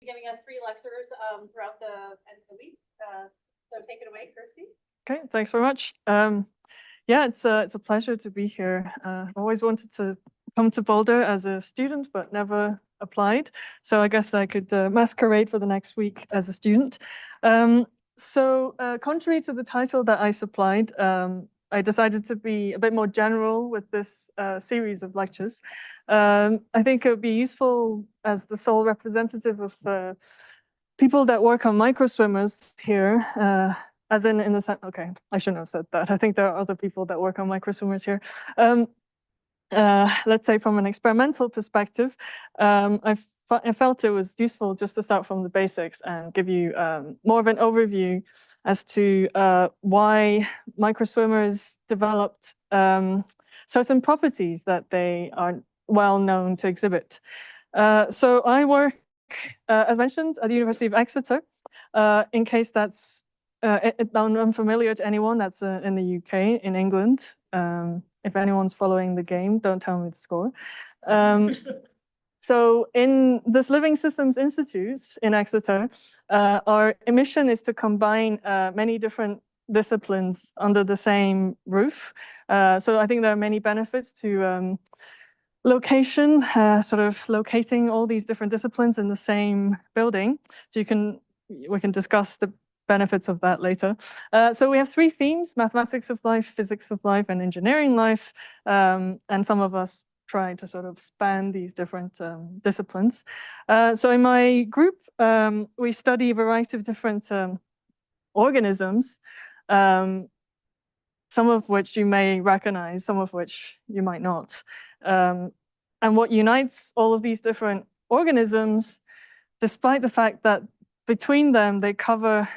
giving us 3 lectures throughout the end of the week. So take it away, Kirsty. Okay, thanks very much. Yeah, it's a pleasure to be here. I've always wanted to come to Boulder as a student, but never applied. So I guess I could masquerade for the next week as a student. So contrary to the title that I supplied, I decided to be a bit more general with this series of lectures. I think it would be useful as the sole representative of people that work on microswimmers here, as in the sense, okay, I shouldn't have said that. I think there are other people that work on microswimmers here. Let's say from an experimental perspective, I felt it was useful just to start from the basics and give you more of an overview as to why microswimmers developed certain properties that they are well known to exhibit. So I work, as mentioned, at the University of Exeter. In case that's unfamiliar to anyone, that's in the UK, in England. If anyone's following the game, don't tell me the score. So in this Living Systems Institute in Exeter, our mission is to combine many different disciplines under the same roof. So I think there are many benefits to location, sort of locating all these different disciplines in the same building. So we can discuss the benefits of that later. So we have 3 themes: mathematics of life, physics of life, and engineering life. And some of us try to sort of span these different disciplines. So in my group, we study a variety of different organisms, some of which you may recognize, some of which you might not. And what unites all of these different organisms, despite the fact that between them they cover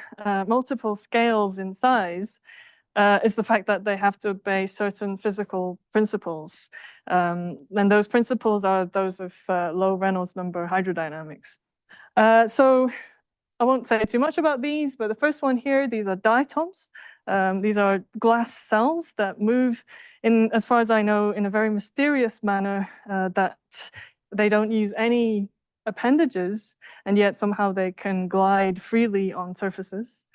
multiple scales in size, is the fact that they have to obey certain physical principles. And those principles are those of low Reynolds number hydrodynamics. So I won't say too much about these, but the first one here, these are diatoms. These are glass cells that move in, as far as I know, in a very mysterious manner, that they don't use any appendages, and yet somehow they can glide freely on surfaces.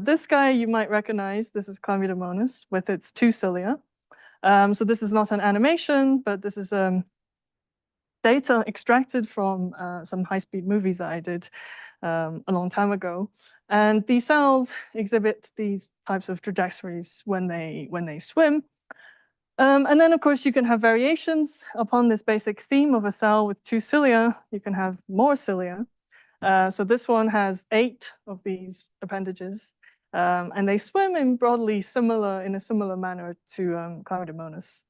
This guy you might recognize. This is Chlamydomonas with its 2 cilia. So this is not an animation, but this is data extracted from some high-speed movies that I did a long time ago. And these cells exhibit these types of trajectories when they swim. And then, of course, you can have variations upon this basic theme of a cell with 2 cilia. You can have more cilia. So this one has 8 of these appendages, and they swim in a similar manner to Chlamydomonas.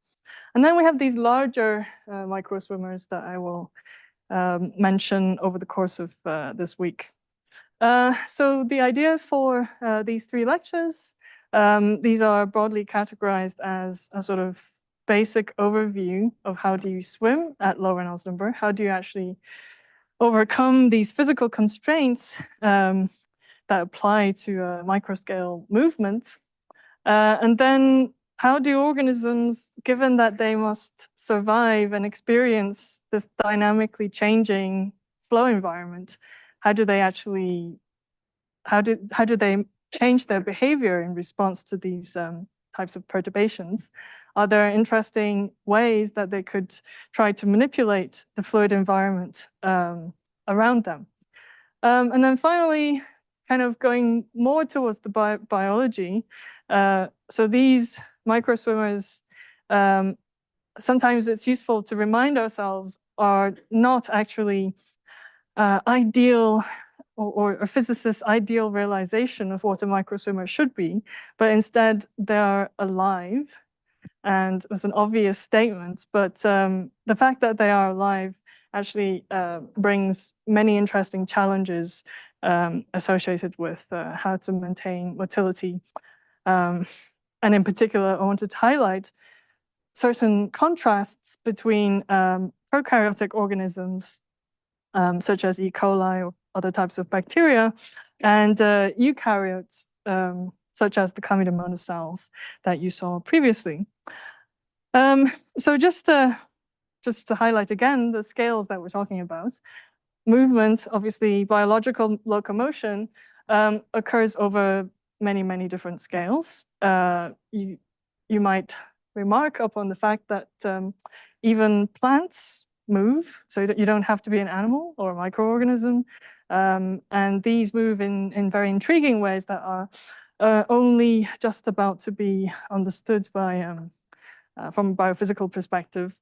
And then we have these larger microswimmers that I will mention over the course of this week. So the idea for these 3 lectures, these are broadly categorized as a sort of basic overview of how do you swim at low Reynolds number, how do you actually overcome these physical constraints that apply to microscale movement, and then how do organisms, given that they must survive and experience this dynamically changing flow environment, how do they change their behavior in response to these types of perturbations? Are there interesting ways that they could try to manipulate the fluid environment around them? And then finally, kind of going more towards the biology. So these microswimmers, sometimes it's useful to remind ourselves, are not actually ideal or a physicist's ideal realization of what a microswimmer should be, but instead they're alive. And it's an obvious statement, but the fact that they are alive actually brings many interesting challenges associated with how to maintain motility. And in particular, I wanted to highlight certain contrasts between prokaryotic organisms, such as E. coli or other types of bacteria, and eukaryotes, such as the Chlamydomonas cells that you saw previously. So just to highlight again the scales that we're talking about, movement, obviously biological locomotion, occurs over many, many different scales. You might remark upon the fact that even plants move, so you don't have to be an animal or a microorganism. And these move in very intriguing ways that are only just about to be understood by from a biophysical perspective.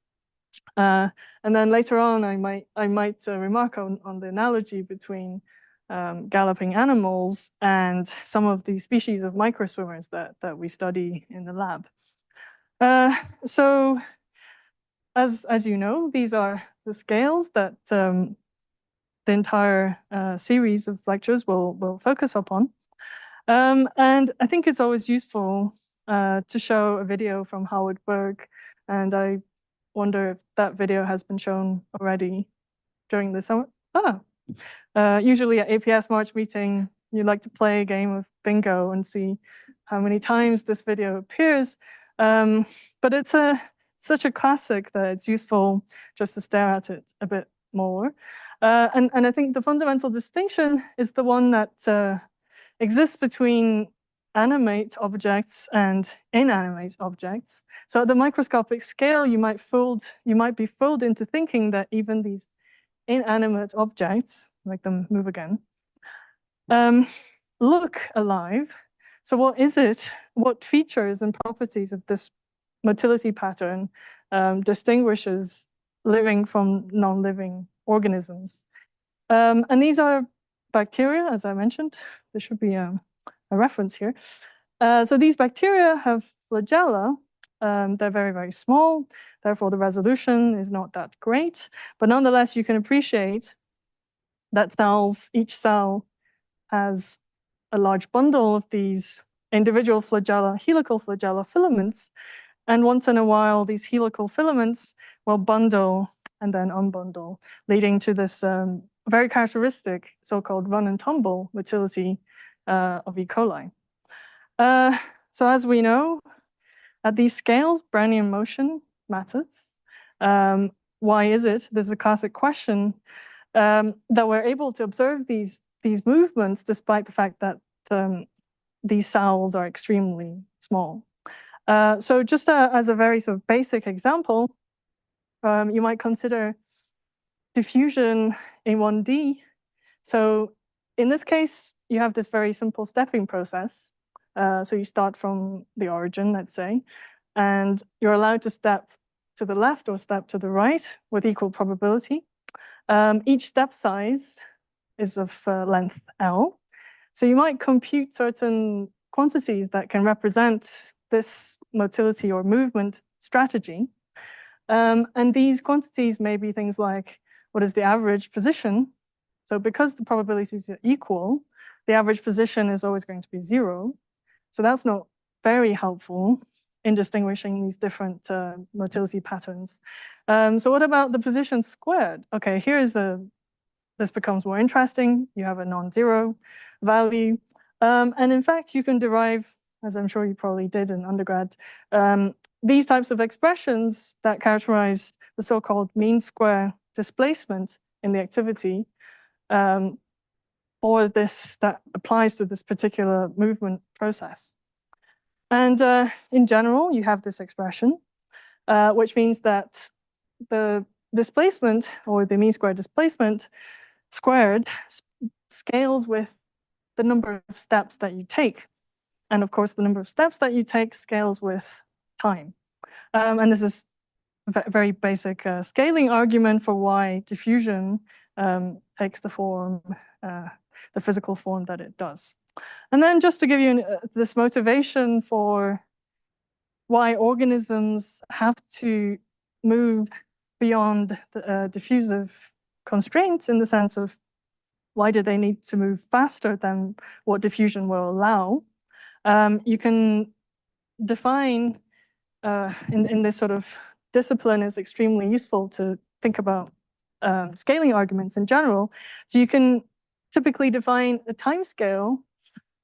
And then later on, I might remark on the analogy between galloping animals and some of the species of microswimmers that we study in the lab. So as you know, these are the scales that the entire series of lectures will focus upon. And I think it's always useful to show a video from Howard Berg, and I wonder if that video has been shown already during the summer. Usually at APS March meeting, you like to play a game of bingo and see how many times this video appears. But it's such a classic that it's useful just to stare at it a bit more. And I think the fundamental distinction is the one that exists between animate objects and inanimate objects. So at the microscopic scale, you might be fooled into thinking that even these inanimate objects, make them move again, look alive. So what is it? What features and properties of this motility pattern distinguishes living from non-living organisms? And these are bacteria, as I mentioned. There should be a reference here. So these bacteria have flagella. They're very, very small. Therefore, the resolution is not that great. But nonetheless, you can appreciate that each cell has a large bundle of these individual helical flagella filaments. And once in a while, these helical filaments will bundle and then unbundle, leading to this very characteristic so-called run and tumble motility of E. coli. So as we know, at these scales, Brownian motion matters. Why is it? This is a classic question that we're able to observe these movements despite the fact that these cells are extremely small. So just as a very sort of basic example, you might consider diffusion in 1D. So in this case, you have this very simple stepping process. So you start from the origin, let's say, and you're allowed to step to the left or step to the right with equal probability. Each step size is of length L. So you might compute certain quantities that can represent this motility or movement strategy. And these quantities may be things like, what is the average position? So because the probabilities are equal, the average position is always going to be 0. So that's not very helpful in distinguishing these different motility patterns. So what about the position squared? Okay, this becomes more interesting. You have a non-zero value. And in fact, you can derive, as I'm sure you probably did in undergrad, these types of expressions that characterize the so-called mean square displacement in the activity, or that applies to this particular movement process. And in general, you have this expression, which means that the displacement, or the mean square displacement squared, scales with the number of steps that you take. And of course, the number of steps that you take scales with time. And this is a very basic scaling argument for why diffusion takes the form, the physical form that it does. And then just to give you this motivation for why organisms have to move beyond the diffusive constraints, in the sense of why do they need to move faster than what diffusion will allow, you can define, in this sort of discipline, is extremely useful to think about scaling arguments in general. So you can typically define a time scale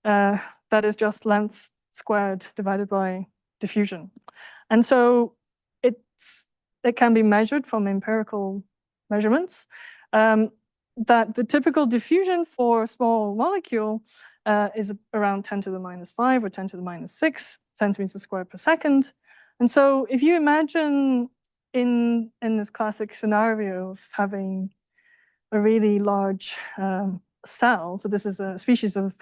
that is just length squared divided by diffusion. And so it can be measured from empirical measurements. that the typical diffusion for a small molecule is around 10 to the minus 5 or 10 to the minus 6 centimeters squared per second. And so if you imagine in this classic scenario of having a really large cell, so this is a species of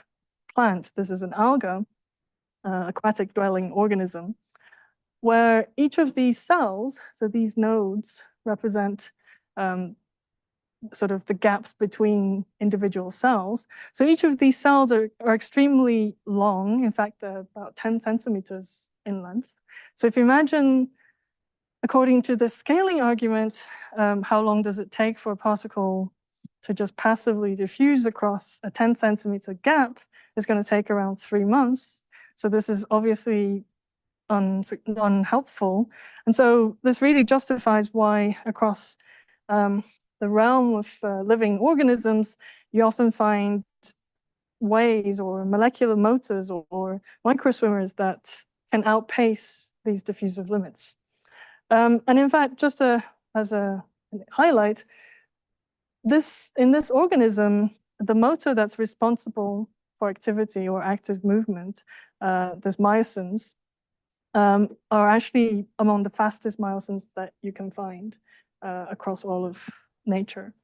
plant, this is an alga, aquatic dwelling organism, where each of these cells, so these nodes, represent sort of the gaps between individual cells. So each of these cells are extremely long. In fact, they're about 10 centimeters in length. So if you imagine, according to the scaling argument, how long does it take for a particle to just passively diffuse across a 10 centimeter gap? It's going to take around 3 months. So this is obviously unhelpful. And so this really justifies why across the realm of living organisms, you often find ways or molecular motors or microswimmers that can outpace these diffusive limits. And in fact, just as a highlight, in this organism, the motor that's responsible for activity or active movement, there's myosins, are actually among the fastest myosins that you can find across all of nature,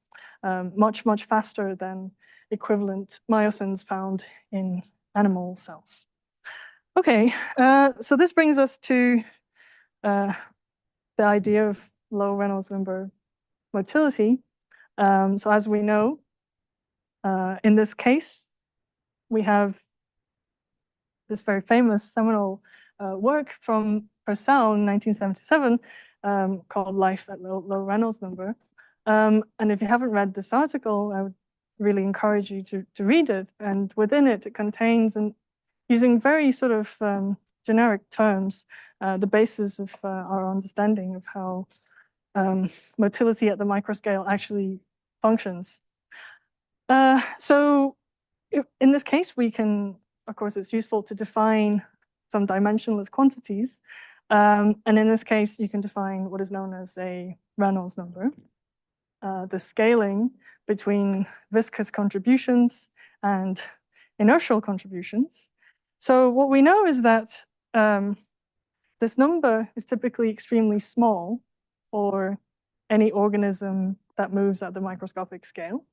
much, much faster than equivalent myosins found in animal cells. Okay, so this brings us to the idea of low Reynolds number motility. So as we know, in this case, we have this very famous seminal work from Purcell in 1977 called Life at Low Reynolds Number. And if you haven't read this article, I would really encourage you to read it. And within it, it contains, and using very sort of generic terms, the basis of our understanding of how motility at the microscale actually functions. So in this case, we can, of course, it's useful to define some dimensionless quantities. And in this case, you can define what is known as a Reynolds number, the scaling between viscous contributions and inertial contributions. So what we know is that this number is typically extremely small for any organism that moves at the microscopic scale.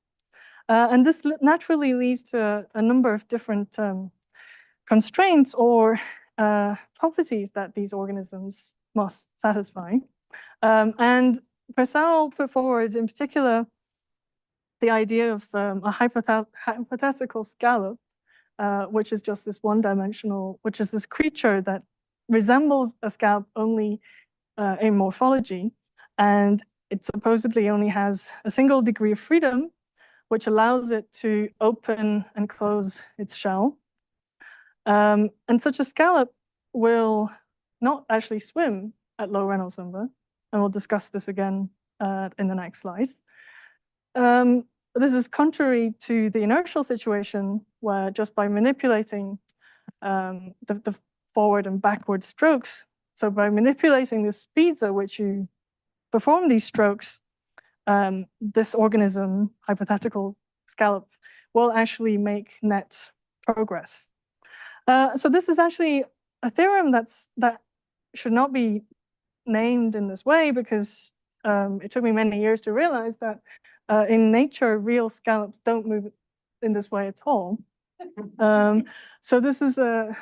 And this naturally leads to a number of different constraints or properties that these organisms must satisfy. And Purcell put forward in particular the idea of a hypothetical scallop, which is just this one-dimensional, which is this creature that resembles a scallop only in morphology. And it supposedly only has a single degree of freedom, which allows it to open and close its shell. And such a scallop will not actually swim at low Reynolds number. And we'll discuss this again in the next slides. This is contrary to the inertial situation, where just by manipulating the forward and backward strokes, so by manipulating the speeds at which you perform these strokes, this organism, hypothetical scallop, will actually make net progress. So this is actually a theorem that should not be named in this way, because it took me many years to realize that in nature, real scallops don't move in this way at all. So this is a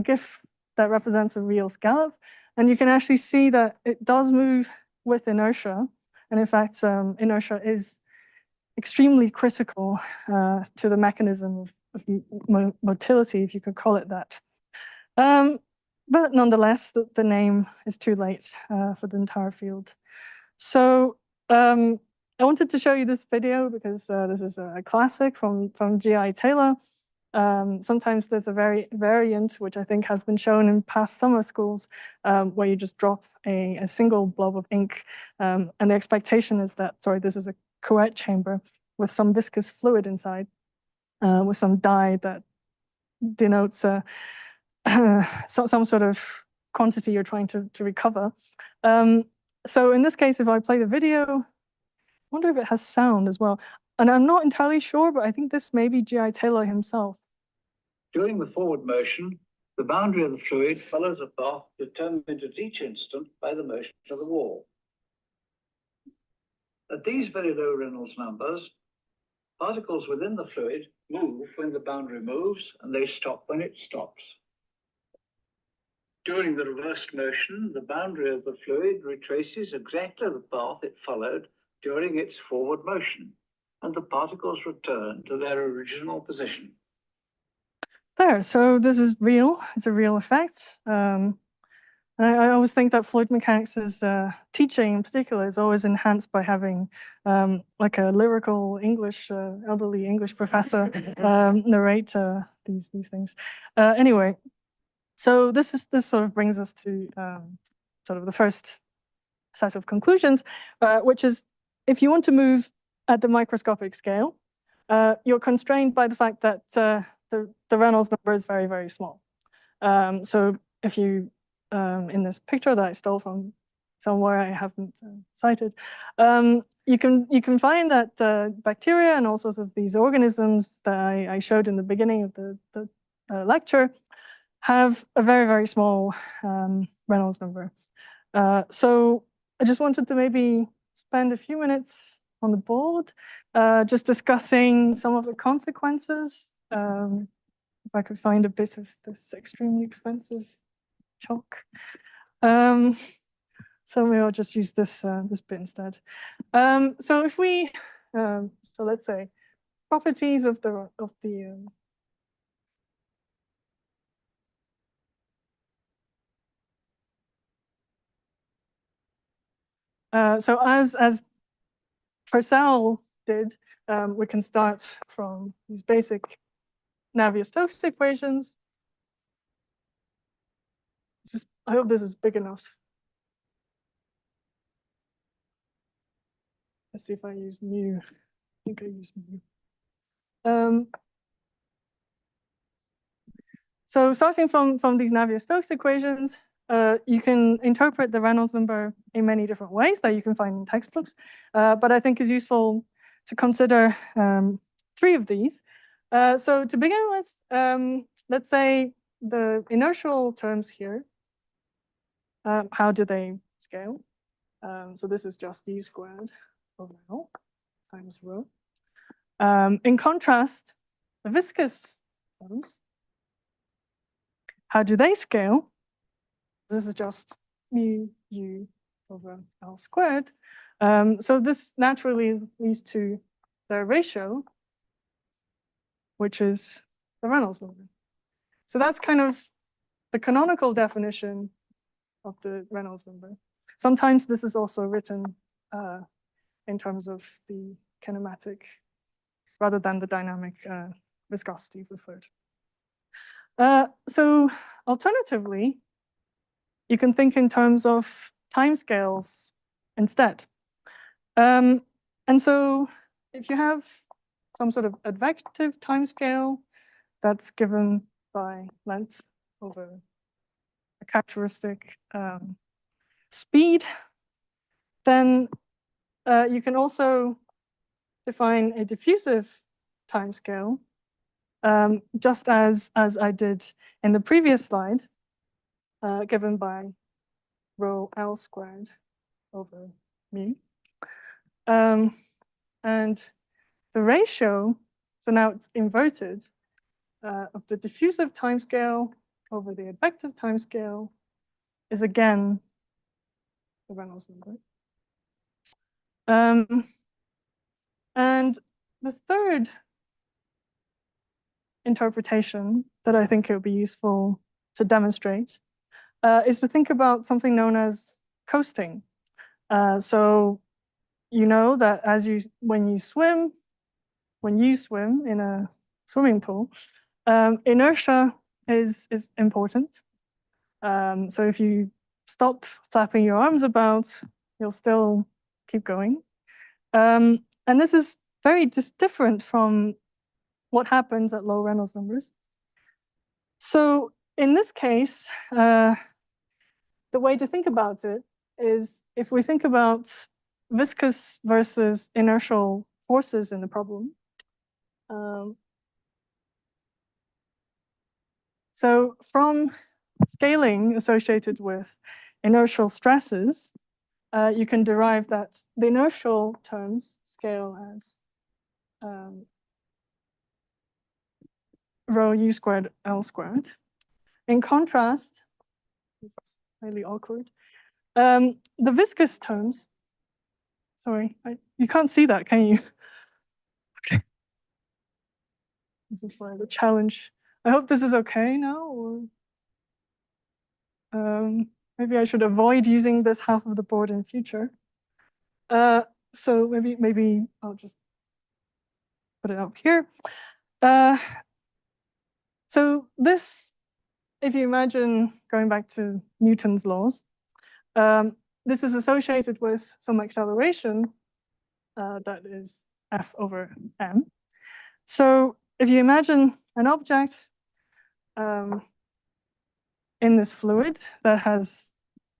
GIF that represents a real scallop, and you can actually see that it does move with inertia. And in fact, inertia is extremely critical to the mechanism of motility, if you could call it that. But nonetheless, the name is too late for the entire field. So I wanted to show you this video because this is a classic from G.I. Taylor. Sometimes there's a variant, which I think has been shown in past summer schools, where you just drop a single blob of ink. And the expectation is that, sorry, this is a Couette chamber with some viscous fluid inside, with some dye that denotes some sort of quantity you're trying to recover. So in this case, if I play the video, I wonder if it has sound as well. and I'm not entirely sure, but I think this may be G.I. Taylor himself. During the forward motion, the boundary of the fluid follows a path determined at each instant by the motion of the wall. At these very low Reynolds numbers, particles within the fluid move when the boundary moves, and they stop when it stops. During the reversed motion, the boundary of the fluid retraces exactly the path it followed during its forward motion, and the particles return to their original position. There, so this is real. It's a real effect. And I always think that fluid mechanics teaching in particular is always enhanced by having like a lyrical English, elderly English professor narrate these things. Anyway, so this sort of brings us to sort of the first set of conclusions, which is if you want to move at the microscopic scale, you're constrained by the fact that the Reynolds number is very, very small. So if you, in this picture that I stole from somewhere I haven't cited, you can find that bacteria and all sorts of these organisms that I showed in the beginning of the lecture have a very, very small Reynolds number. So I just wanted to maybe spend a few minutes on the board, just discussing some of the consequences. If I could find a bit of this extremely expensive chalk. So maybe I'll just use this this bit instead. So if we, so let's say properties of the so as Purcell did, we can start from these basic Navier-Stokes equations. I hope this is big enough. Let's see if I use mu. I think I use mu. So starting from these Navier-Stokes equations, you can interpret the Reynolds number in many different ways that you can find in textbooks, but I think is useful to consider 3 of these. So to begin with, let's say the inertial terms here, how do they scale? So this is just u squared over L times rho. In contrast, the viscous terms, how do they scale? This is just mu u over L squared. So this naturally leads to the ratio, which is the Reynolds number. So that's kind of the canonical definition of the Reynolds number. Sometimes this is also written in terms of the kinematic rather than the dynamic viscosity of the fluid. So alternatively, you can think in terms of timescales instead. And so if you have some sort of advective timescale that's given by length over a characteristic speed, then you can also define a diffusive timescale, just as I did in the previous slide, given by rho L squared over mu. And the ratio, so now it's inverted, of the diffusive timescale over the advective timescale is again the Reynolds number. And the third interpretation that I think it would be useful to demonstrate is to think about something known as coasting. So you know that when you swim in a swimming pool, inertia is important. So if you stop flapping your arms about, you'll still keep going. And this is very different from what happens at low Reynolds numbers. So in this case, the way to think about it is if we think about viscous versus inertial forces in the problem. So from scaling associated with inertial stresses, you can derive that the inertial terms scale as rho u squared L squared. In contrast, this is highly awkward, the viscous terms, sorry, you can't see that, can you? Okay. This is why the challenge. I hope this is okay now, or maybe I should avoid using this half of the board in future. So maybe I'll just put it up here. So this, if you imagine going back to Newton's laws, this is associated with some acceleration that is F over m. So if you imagine an object in this fluid that has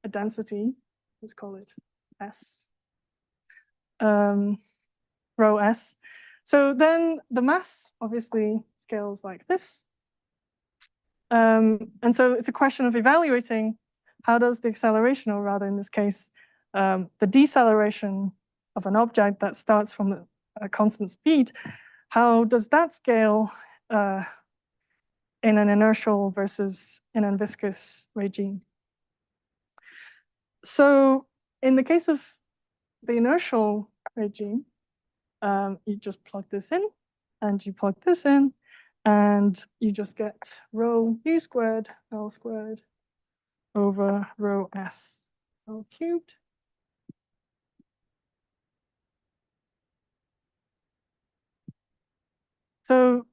a density, let's call it S, rho S. So then the mass obviously scales like this. And so it's a question of evaluating how does the acceleration, or rather in this case, the deceleration of an object that starts from a constant speed, how does that scale in an inertial versus in a viscous regime? So in the case of the inertial regime, you just plug this in, and you plug this in, and you just get rho u squared L squared over rho S L cubed. So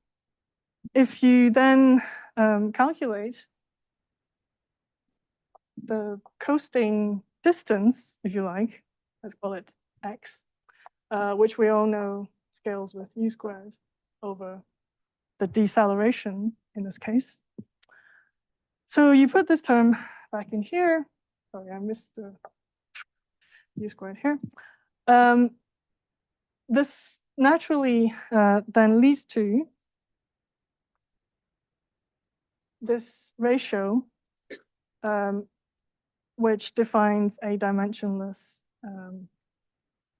if you then calculate the coasting distance, if you like, let's call it x, which we all know scales with u squared over the deceleration in this case. So you put this term back in here. Sorry, I missed the u squared here. This naturally then leads to this ratio, which defines a dimensionless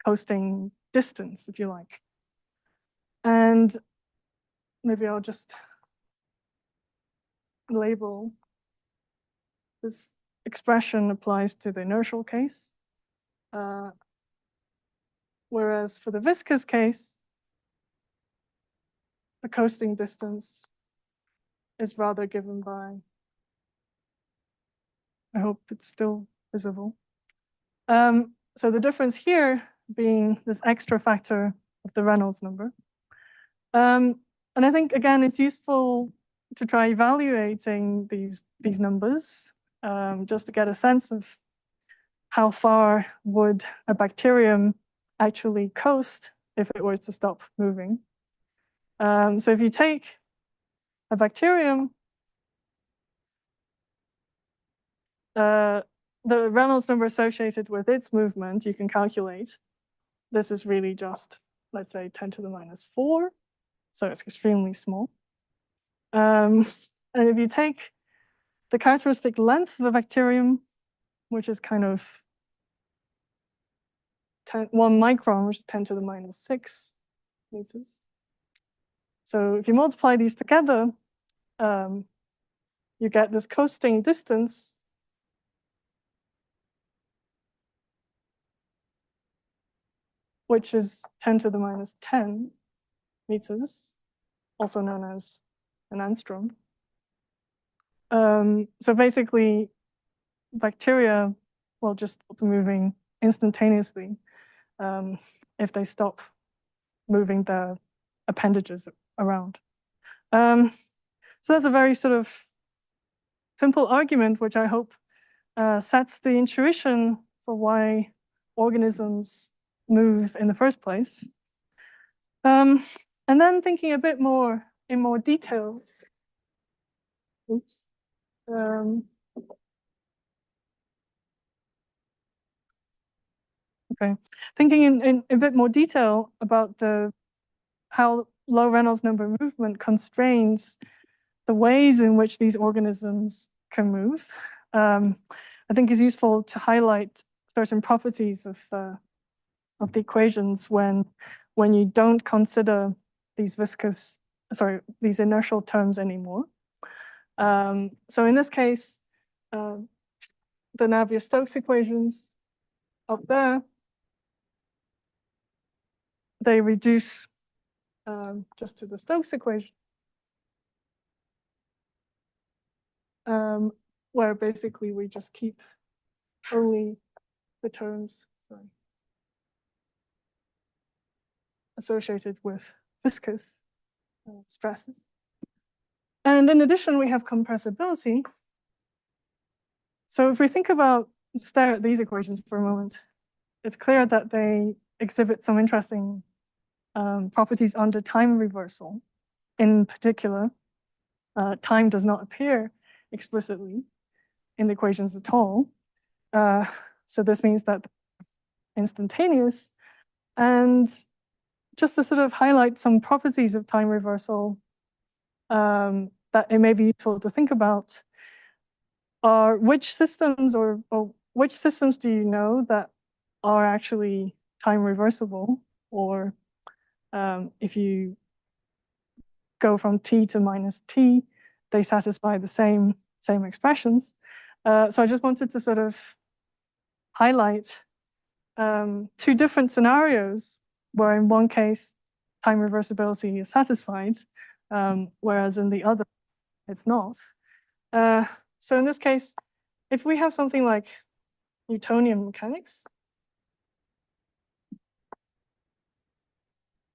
coasting distance, if you like. And maybe I'll just label this expression applies to the inertial case. Whereas for the viscous case, the coasting distance is rather given by, I hope it's still visible. So the difference here being this extra factor of the Reynolds number. And I think, again, it's useful to try evaluating these numbers just to get a sense of how far would a bacterium actually coast if it were to stop moving. So if you take a bacterium, the Reynolds number associated with its movement, you can calculate. This is really just, let's say, 10 to the minus 4. So it's extremely small. And if you take the characteristic length of the bacterium, which is kind of 1 micron, which is 10 to the minus 6 meters. So if you multiply these together, you get this coasting distance which is 10 to the minus 10 meters, also known as an angstrom. So basically, bacteria will just stop moving instantaneously if they stop moving their appendages around. So that's a very sort of simple argument, which I hope sets the intuition for why organisms move in the first place. And then thinking a bit more in more detail. Oops. Okay, thinking in a bit more detail about how low Reynolds number movement constrains the ways in which these organisms can move, I think is useful to highlight certain properties of the equations when you don't consider these these inertial terms anymore. So in this case, the Navier-Stokes equations up there, they reduce just to the Stokes equation, where basically we just keep only the terms associated with viscous stresses. And in addition, we have compressibility. So if we stare at these equations for a moment, it's clear that they exhibit some interesting properties under time reversal. In particular, time does not appear explicitly in the equations at all. So this means that instantaneous. And just to sort of highlight some properties of time reversal that it may be useful to think about are which systems or which systems do you know that are actually time reversible, or if you go from t to minus t, they satisfy the same expressions. So I just wanted to sort of highlight two different scenarios where in one case time reversibility is satisfied, whereas in the other it's not. So in this case, if we have something like Newtonian mechanics,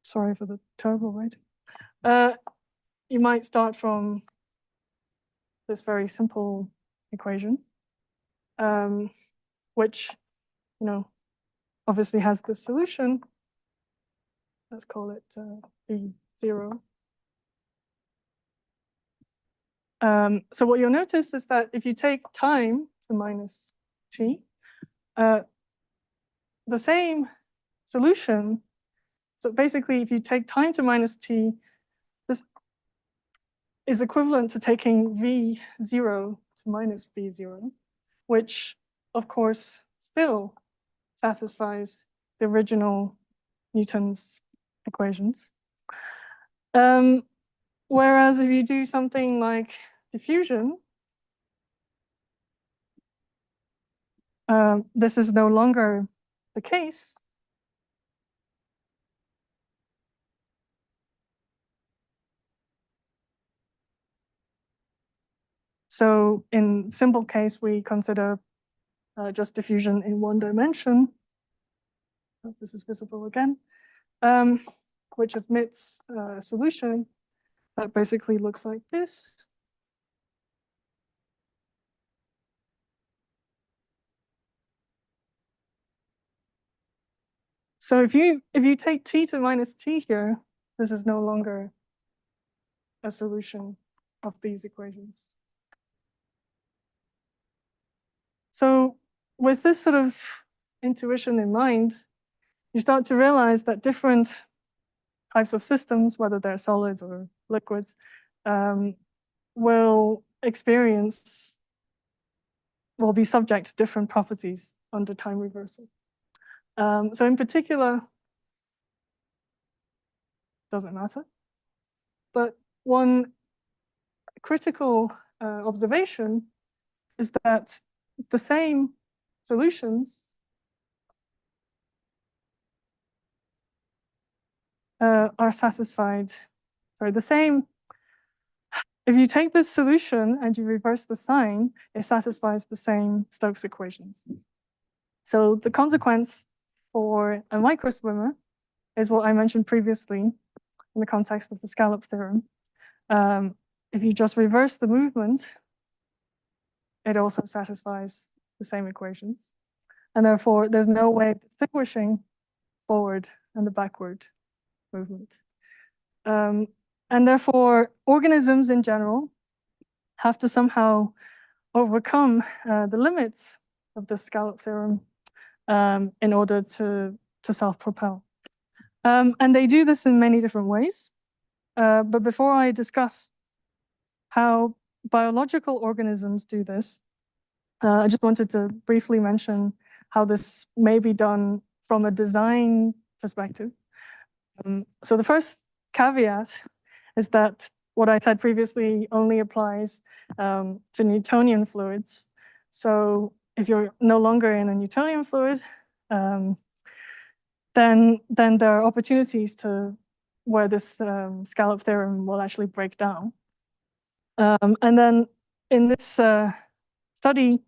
sorry for the terrible writing, you might start from this very simple equation, which, obviously has the solution. Let's call it B0. So what you'll notice is that if you take time to minus t, the same solution, so basically if you take time to minus t, this is equivalent to taking v0 to minus v0, which of course still satisfies the original Newton's equations. Whereas if you do something like diffusion, this is no longer the case. So in simple case, we consider just diffusion in one dimension. This is visible again, which admits a solution that basically looks like this. So if you take t to minus t here, this is no longer a solution of these equations. So with this sort of intuition in mind, you start to realize that different types of systems, whether they're solids or liquids, will be subject to different properties under time reversal. So in particular, doesn't matter, but one critical observation is that the same solutions are satisfied. Sorry, if you take this solution and you reverse the sign, it satisfies the same Stokes equations. So the consequence for a microswimmer is what I mentioned previously in the context of the scallop theorem. If you just reverse the movement, it also satisfies the same equations. And therefore, there's no way of distinguishing forward and the backward movement. And therefore, organisms in general have to somehow overcome the limits of the scallop theorem in order to self-propel. And they do this in many different ways. But before I discuss how biological organisms do this, I just wanted to briefly mention how this may be done from a design perspective. So the first caveat is that what I said previously only applies to Newtonian fluids. So if you're no longer in a Newtonian fluid, then there are opportunities to where this scallop theorem will actually break down. And then in this study,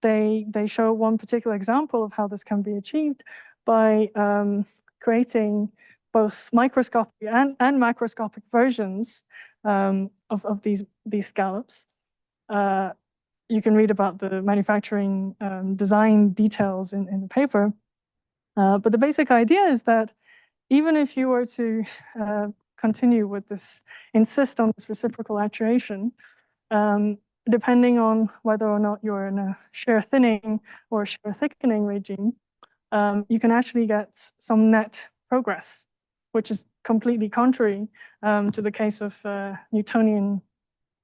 they show one particular example of how this can be achieved by creating both microscopic and macroscopic versions of these scallops. You can read about the manufacturing design details in the paper. But the basic idea is that even if you were to continue with this, insist on this reciprocal actuation, depending on whether or not you're in a shear thinning or shear thickening regime, you can actually get some net progress, which is completely contrary to the case of Newtonian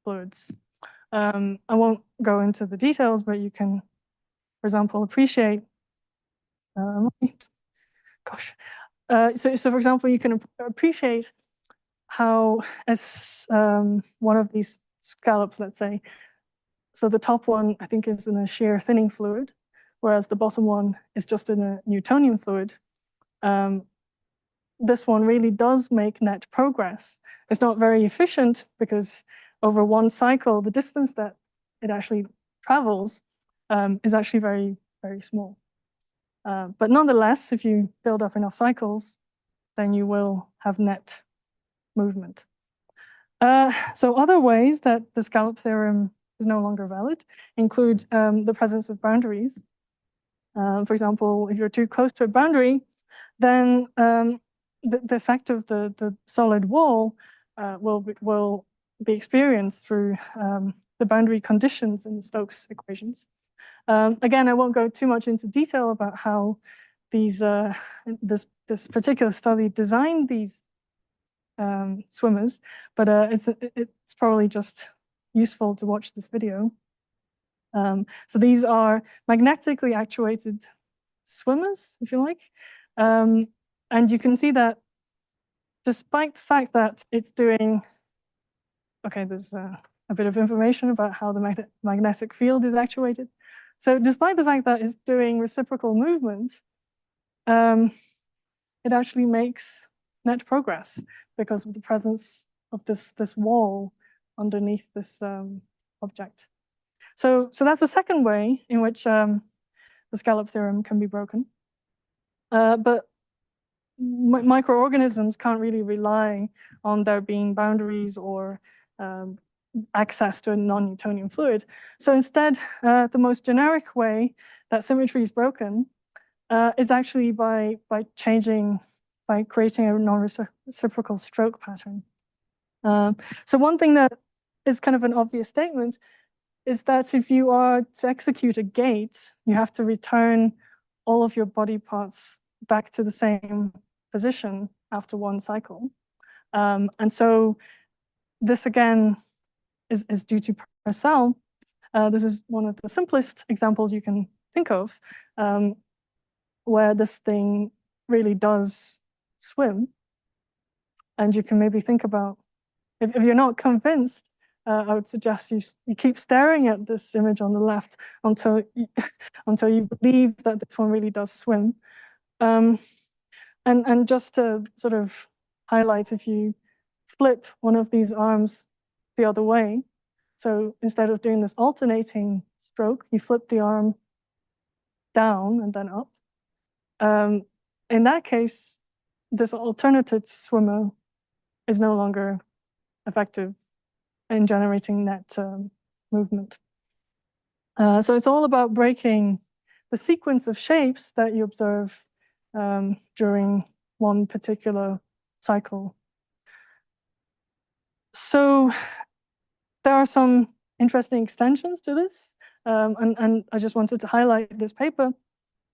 fluids. I won't go into the details, but you can, for example, appreciate, so for example, you can appreciate how as one of these scallops, let's say, so the top one, I think, is in a shear thinning fluid, whereas the bottom one is just in a Newtonian fluid. This one really does make net progress. It's not very efficient because over one cycle, the distance that it actually travels is actually very, very small. But nonetheless, if you build up enough cycles, then you will have net movement. So other ways that the scallop theorem is no longer valid include the presence of boundaries. For example, if you're too close to a boundary, then the effect of the solid wall will be experienced through the boundary conditions in the Stokes equations. Again, I won't go too much into detail about how these this particular study designed these swimmers, but it's probably just useful to watch this video. So these are magnetically actuated swimmers, if you like, and you can see that despite the fact that it's doing, okay, there's a bit of information about how the magnetic field is actuated. So despite the fact that it's doing reciprocal movements, it actually makes net progress because of the presence of this wall underneath this object. So that's a second way in which the scallop theorem can be broken. But microorganisms can't really rely on there being boundaries or access to a non-Newtonian fluid. So instead, the most generic way that symmetry is broken is actually by creating a non-reciprocal stroke pattern. So one thing that is kind of an obvious statement is that if you are to execute a gate, you have to return all of your body parts back to the same position after one cycle. And so this again is due to Purcell. This is one of the simplest examples you can think of, where this thing really does swim. And you can maybe think about, if you're not convinced, I would suggest you keep staring at this image on the left until you believe that this one really does swim. And just to sort of highlight, if you flip one of these arms the other way, so instead of doing this alternating stroke, you flip the arm down and then up. In that case, this alternative swimmer is no longer effective in generating net movement. So it's all about breaking the sequence of shapes that you observe during one particular cycle. So there are some interesting extensions to this, and I just wanted to highlight this paper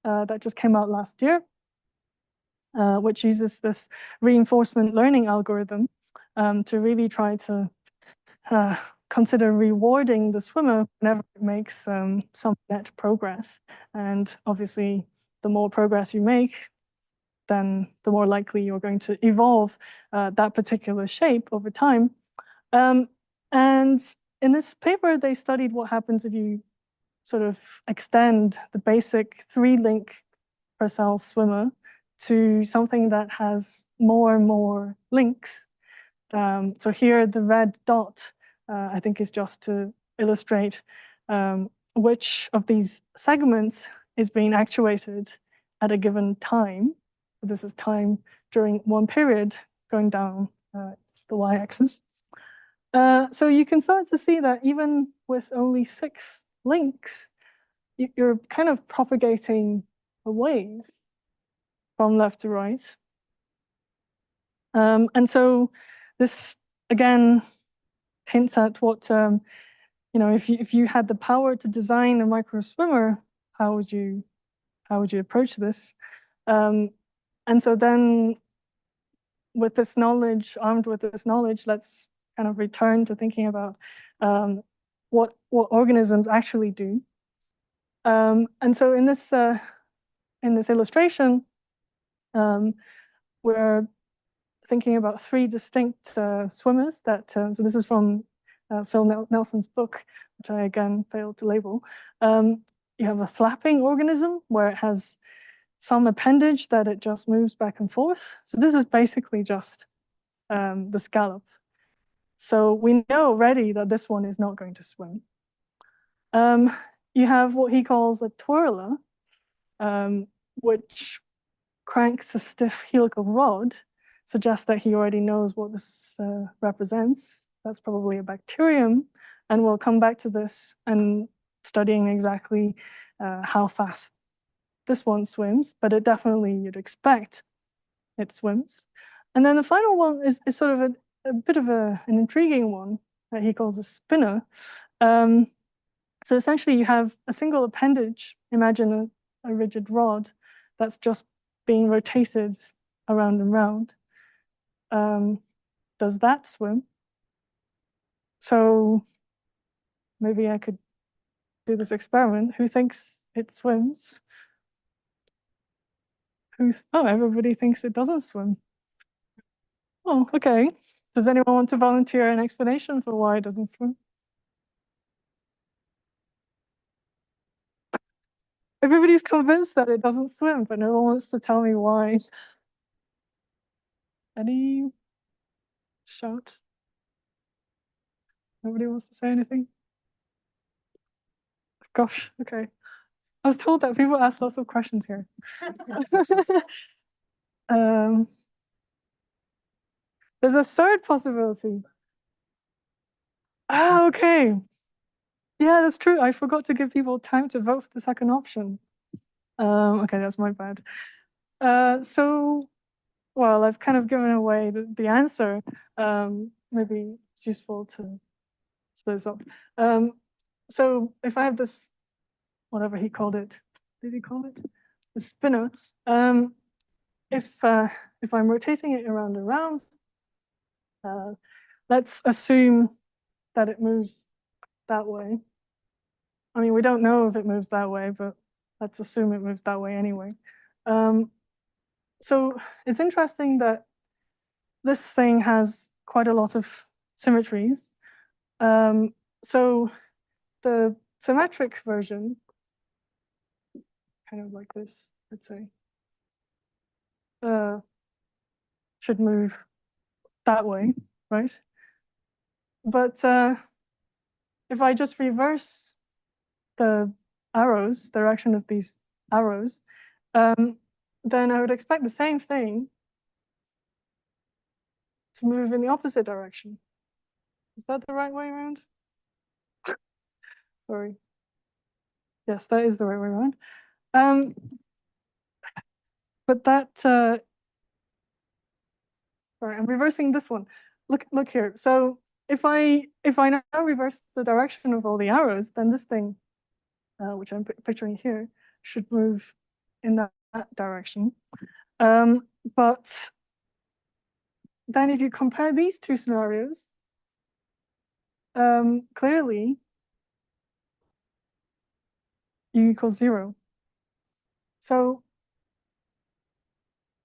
that just came out last year, which uses this reinforcement learning algorithm to really try to consider rewarding the swimmer whenever it makes some net progress. And obviously, the more progress you make, then the more likely you're going to evolve that particular shape over time. And in this paper, they studied what happens if you sort of extend the basic 3-link per cell swimmer to something that has more and more links. So here, the red dot, I think, is just to illustrate which of these segments is being actuated at a given time. This is time during one period going down the y-axis. So you can start to see that even with only 6 links, you're kind of propagating a wave from left to right. And so this, again, hints at what, if you had the power to design a micro swimmer, how would you approach this? And so then with this knowledge, armed with this knowledge, let's kind of return to thinking about what organisms actually do. And so in this illustration, we're thinking about 3 distinct swimmers that, so this is from Phil Nelson's book, which I again failed to label. You have a flapping organism where it has some appendage that it just moves back and forth. So this is basically just the scallop. So we know already that this one is not going to swim. You have what he calls a twirler, which cranks a stiff helical rod, suggests that he already knows what this represents. That's probably a bacterium. And we'll come back to this and studying exactly how fast this one swims, but it definitely, you'd expect it swims. And then the final one is sort of a bit of an intriguing one that he calls a spinner. So essentially you have a single appendage, imagine a rigid rod that's just being rotated around and round. Does that swim? So maybe I could do this experiment. Who thinks it swims? Oh, everybody thinks it doesn't swim. Oh, okay. Does anyone want to volunteer an explanation for why it doesn't swim? Everybody's convinced that it doesn't swim, but no one wants to tell me why. Any shout? Nobody wants to say anything? Gosh, okay. I was told that people ask lots of questions here. There's a third possibility. Ah, okay. Yeah, that's true. I forgot to give people time to vote for the second option. Okay, that's my bad. So, well, I've kind of given away the answer. Maybe it's useful to split this up. So if I have this, whatever he called it, did he call it? The spinner. If I'm rotating it around and around, let's assume that it moves that way. I mean, we don't know if it moves that way, but let's assume it moves that way anyway. So it's interesting that this thing has quite a lot of symmetries. So the symmetric version, kind of like this, let's say, should move that way, right? But if I just reverse the arrows, the direction of these arrows, then I would expect the same thing to move in the opposite direction. Is that the right way around? Sorry. Yes, that is the right way around. But that, sorry, I'm reversing this one. Look here. So if I now reverse the direction of all the arrows, then this thing, which I'm picturing here, should move in that direction. But then if you compare these two scenarios, clearly U equals 0. So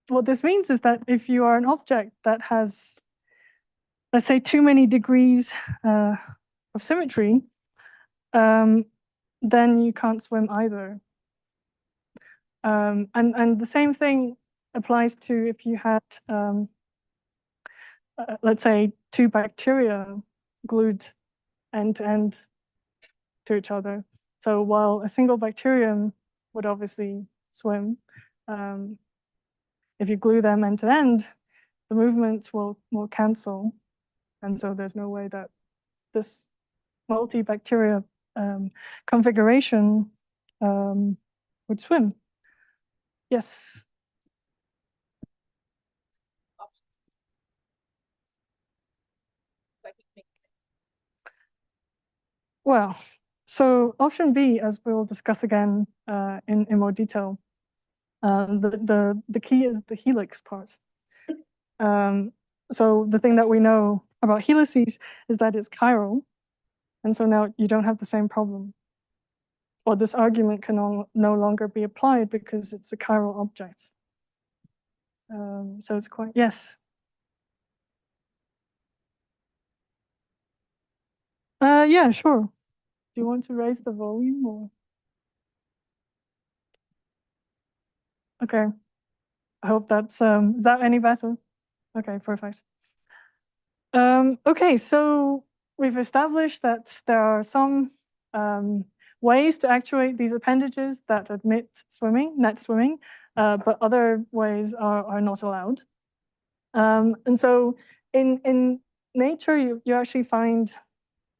what this means is that if you are an object that has, let's say, too many degrees of symmetry, then you can't swim either. And the same thing applies to if you had, let's say, two bacteria glued end to end to each other. So while a single bacterium would obviously swim, if you glue them end to end, the movements will cancel. And so there's no way that this multi-bacteria configuration would swim. Yes. Well, so option B, as we'll discuss again in more detail, the key is the helix part. So the thing that we know about helices is that it's chiral. And so now you don't have the same problem. Or this argument can no longer be applied because it's a chiral object. So it's quite, yes. Yeah, sure. Do you want to raise the volume or? Okay. I hope that's, is that any better? Okay, perfect. Okay, so we've established that there are some ways to actuate these appendages that admit swimming, net swimming, but other ways are not allowed. And so in nature, you actually find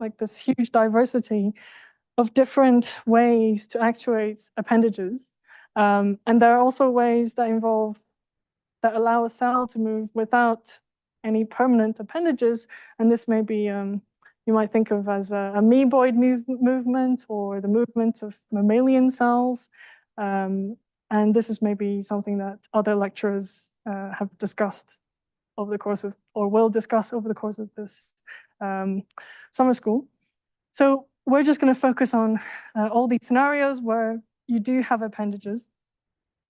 like this huge diversity of different ways to actuate appendages. And there are also ways that allow a cell to move without any permanent appendages. And this may be, you might think of as a amoeboid movement or the movement of mammalian cells. And this is maybe something that other lecturers have discussed over the course of, or will discuss over the course of this summer school. So we're just going to focus on all these scenarios where you do have appendages.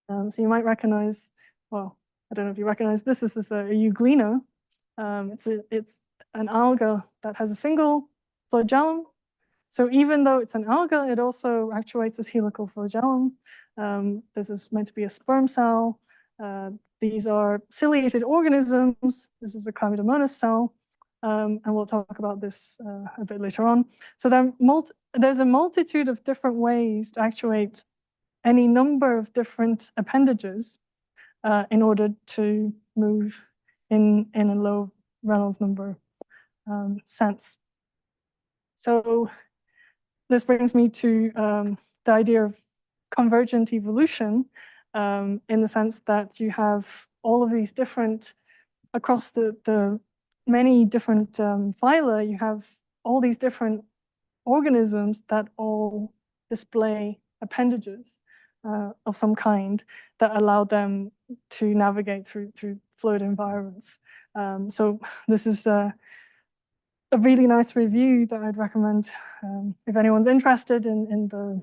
So you might recognize, well, I don't know if you recognize this. This is a euglena. It's an alga that has a single flagellum. So even though it's an alga, it also actuates as helical flagellum. This is meant to be a sperm cell. These are ciliated organisms. This is a chlamydomonas cell. And we'll talk about this a bit later on. So there's a multitude of different ways to actuate any number of different appendages in order to move in a low Reynolds number sense. So this brings me to the idea of convergent evolution in the sense that you have all of these different, across the many different phyla, you have all these different organisms that all display appendages of some kind that allow them to navigate through fluid environments. So this is a really nice review that I'd recommend if anyone's interested in the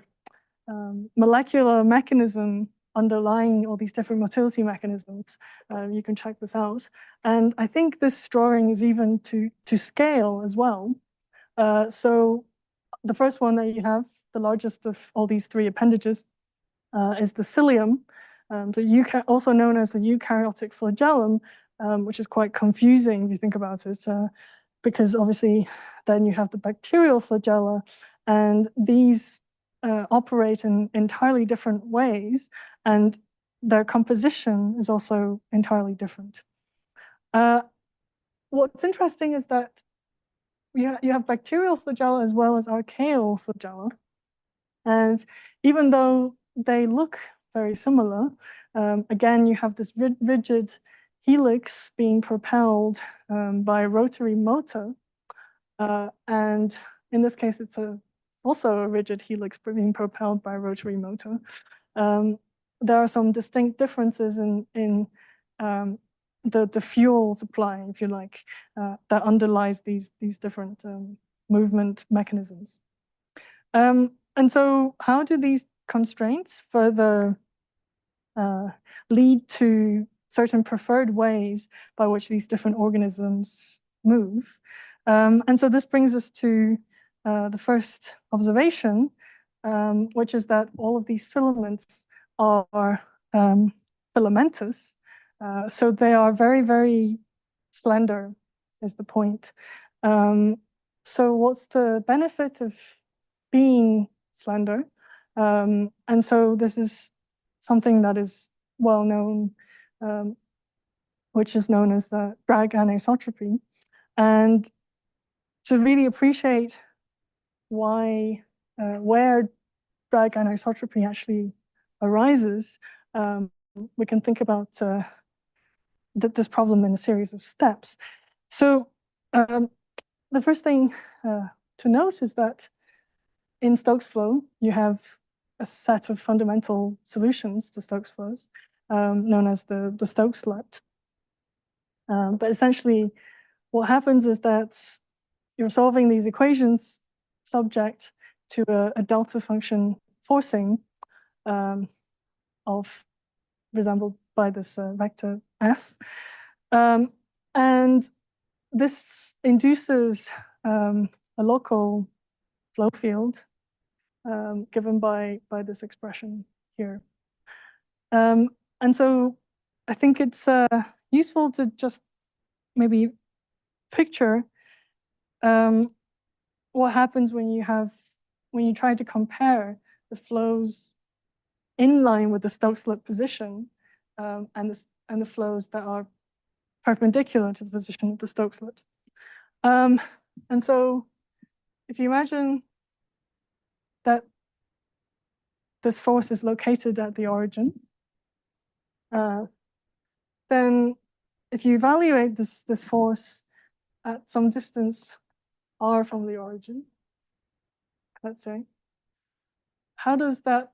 molecular mechanism underlying all these different motility mechanisms. You can check this out. And I think this drawing is even to scale as well. So the first one that you have, the largest of all these three appendages, is the cilium, also known as the eukaryotic flagellum, which is quite confusing if you think about it, because obviously then you have the bacterial flagella, and these operate in entirely different ways, and their composition is also entirely different. What's interesting is that you have bacterial flagella as well as archaeal flagella, and even though they look very similar, again, you have this rigid helix being propelled by a rotary motor, and in this case, it's also a rigid helix being propelled by a rotary motor. there are some distinct differences in the fuel supply, if you like, that underlies these different movement mechanisms. And so how do these constraints further lead to certain preferred ways by which these different organisms move? And so this brings us to the first observation, which is that all of these filaments are filamentous. So they are very, very slender, is the point. So what's the benefit of being slender? And so this is something that is well known, which is known as drag anisotropy. And to really appreciate why, where drag anisotropy actually arises, we can think about this problem in a series of steps. So the first thing to note is that in Stokes flow, you have a set of fundamental solutions to Stokes flows, known as the Stokes let. But essentially, what happens is that you're solving these equations subject to a delta function forcing resembled by this vector f. And this induces a local flow field given by this expression here. And so I think it's useful to just maybe picture what happens when you try to compare the flows in line with the Stokes-let position and the flows that are perpendicular to the position of the Stokes-let. And so if you imagine that this force is located at the origin, then if you evaluate this force at some distance r from the origin, let's say, how does that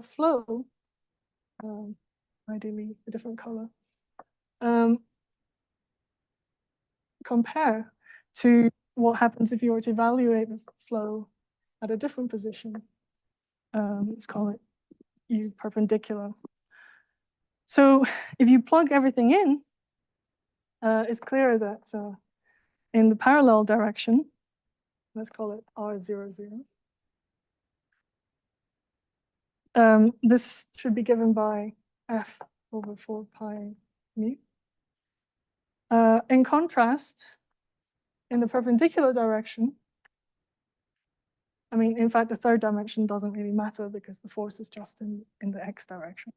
flow, ideally a different color, compare to what happens if you were to evaluate the flow at a different position? Let's call it U perpendicular. So if you plug everything in, it's clear that in the parallel direction, let's call it R00, this should be given by f over 4 pi mu. In contrast, in the perpendicular direction, I mean, in fact, the third dimension doesn't really matter because the force is just in the x direction.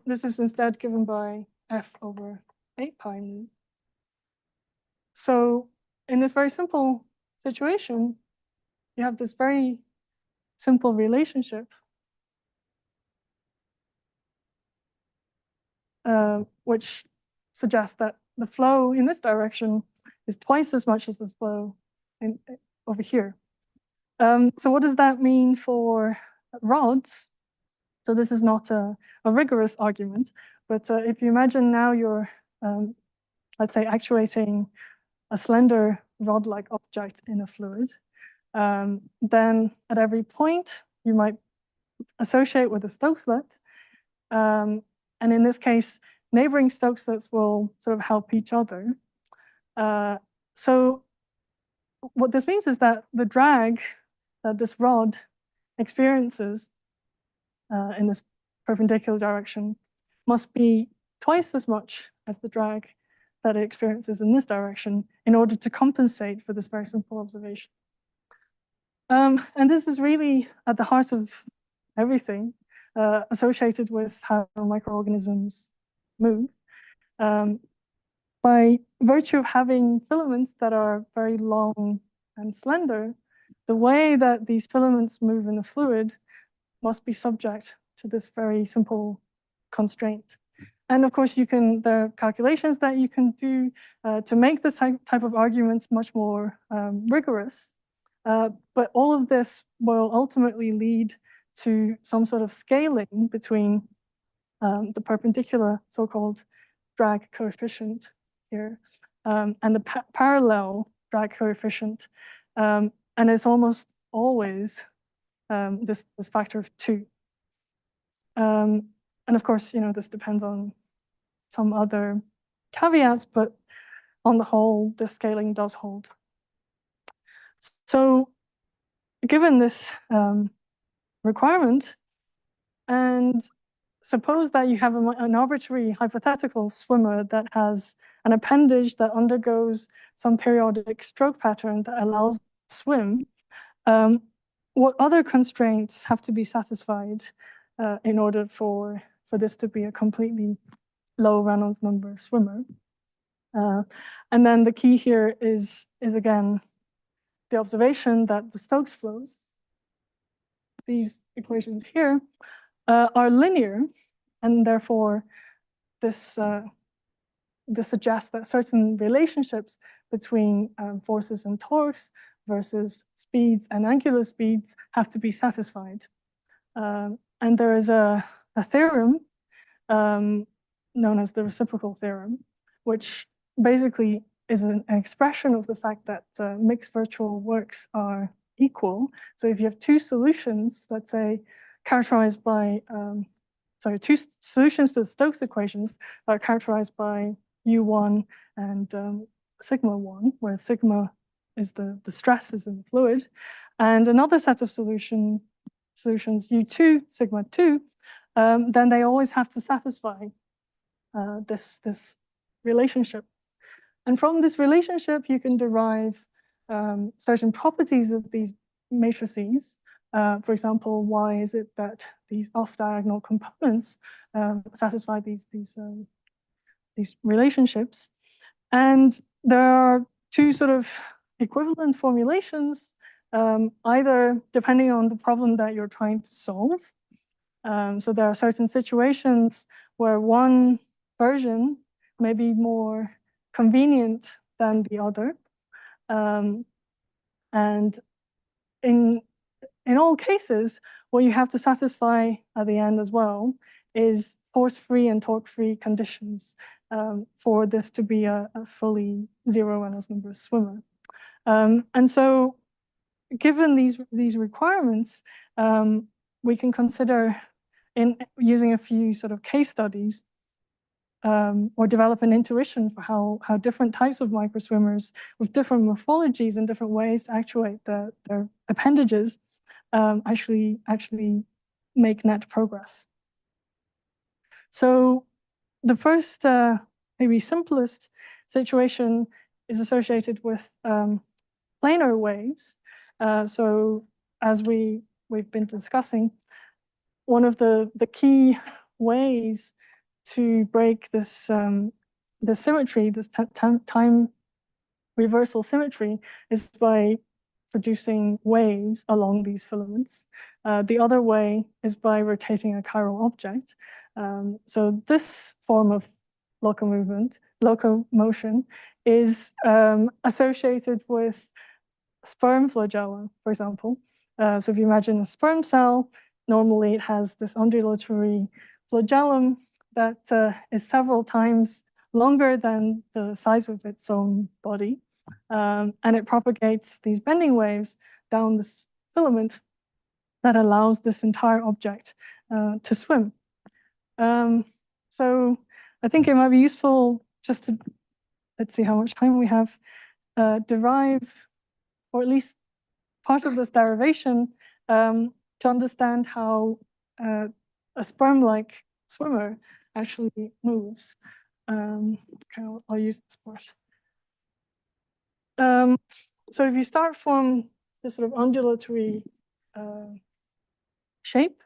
This is instead given by f over 8 pi mu. So in this very simple situation, you have this very simple relationship which suggests that the flow in this direction is twice as much as the flow over here. So what does that mean for rods? So this is not a rigorous argument, but if you imagine now you're, let's say, actuating a slender rod-like object in a fluid, then at every point you might associate with a Stokes-let. And in this case, neighboring Stokeslets will sort of help each other. So what this means is that the drag that this rod experiences in this perpendicular direction must be twice as much as the drag that it experiences in this direction in order to compensate for this very simple observation. And this is really at the heart of everything associated with how microorganisms move. By virtue of having filaments that are very long and slender, the way that these filaments move in the fluid must be subject to this very simple constraint. And of course, there are calculations that you can do to make this type of argument much more rigorous. But all of this will ultimately lead to some sort of scaling between the perpendicular so-called drag coefficient here and the parallel drag coefficient. And it's almost always this factor of 2. And of course, this depends on some other caveats, but on the whole, the scaling does hold. So given this requirement, and suppose that you have an arbitrary hypothetical swimmer that has an appendage that undergoes some periodic stroke pattern that allows them to swim, what other constraints have to be satisfied in order for this to be a completely low Reynolds number swimmer? And then the key here is again the observation that the Stokes flows, these equations here, are linear, and therefore this suggests that certain relationships between forces and torques versus speeds and angular speeds have to be satisfied. And there is a theorem known as the reciprocal theorem, which basically is an expression of the fact that mixed virtual works are equal. So if you have two solutions, let's say, characterized by, two solutions to the Stokes equations that are characterized by U1 and sigma 1, where sigma is the stresses in the fluid, and another set of solutions U2, sigma 2, then they always have to satisfy this relationship. And from this relationship, you can derive certain properties of these matrices. For example, why is it that these off-diagonal components satisfy these relationships? And there are two sort of equivalent formulations, either depending on the problem that you're trying to solve. So there are certain situations where one version may be more convenient than the other. And in all cases, what you have to satisfy at the end as well is force-free and torque-free conditions for this to be a fully zero Reynolds number swimmer. And so given these requirements, we can consider in using a few sort of case studies or develop an intuition for how different types of microswimmers with different morphologies and different ways to actuate their appendages actually make net progress. So the first, maybe simplest situation is associated with planar waves. So as we've been discussing, one of the key ways to break this this symmetry, this time reversal symmetry, is by producing waves along these filaments. The other way is by rotating a chiral object. So this form of locomotion is associated with sperm flagella, for example. So if you imagine a sperm cell, normally it has this undulatory flagellum that is several times longer than the size of its own body. And it propagates these bending waves down this filament that allows this entire object to swim. So I think it might be useful just to, let's see how much time we have, derive, or at least part of this derivation, to understand how a sperm-like swimmer actually moves. Okay, I'll use this part. So if you start from this sort of undulatory shape,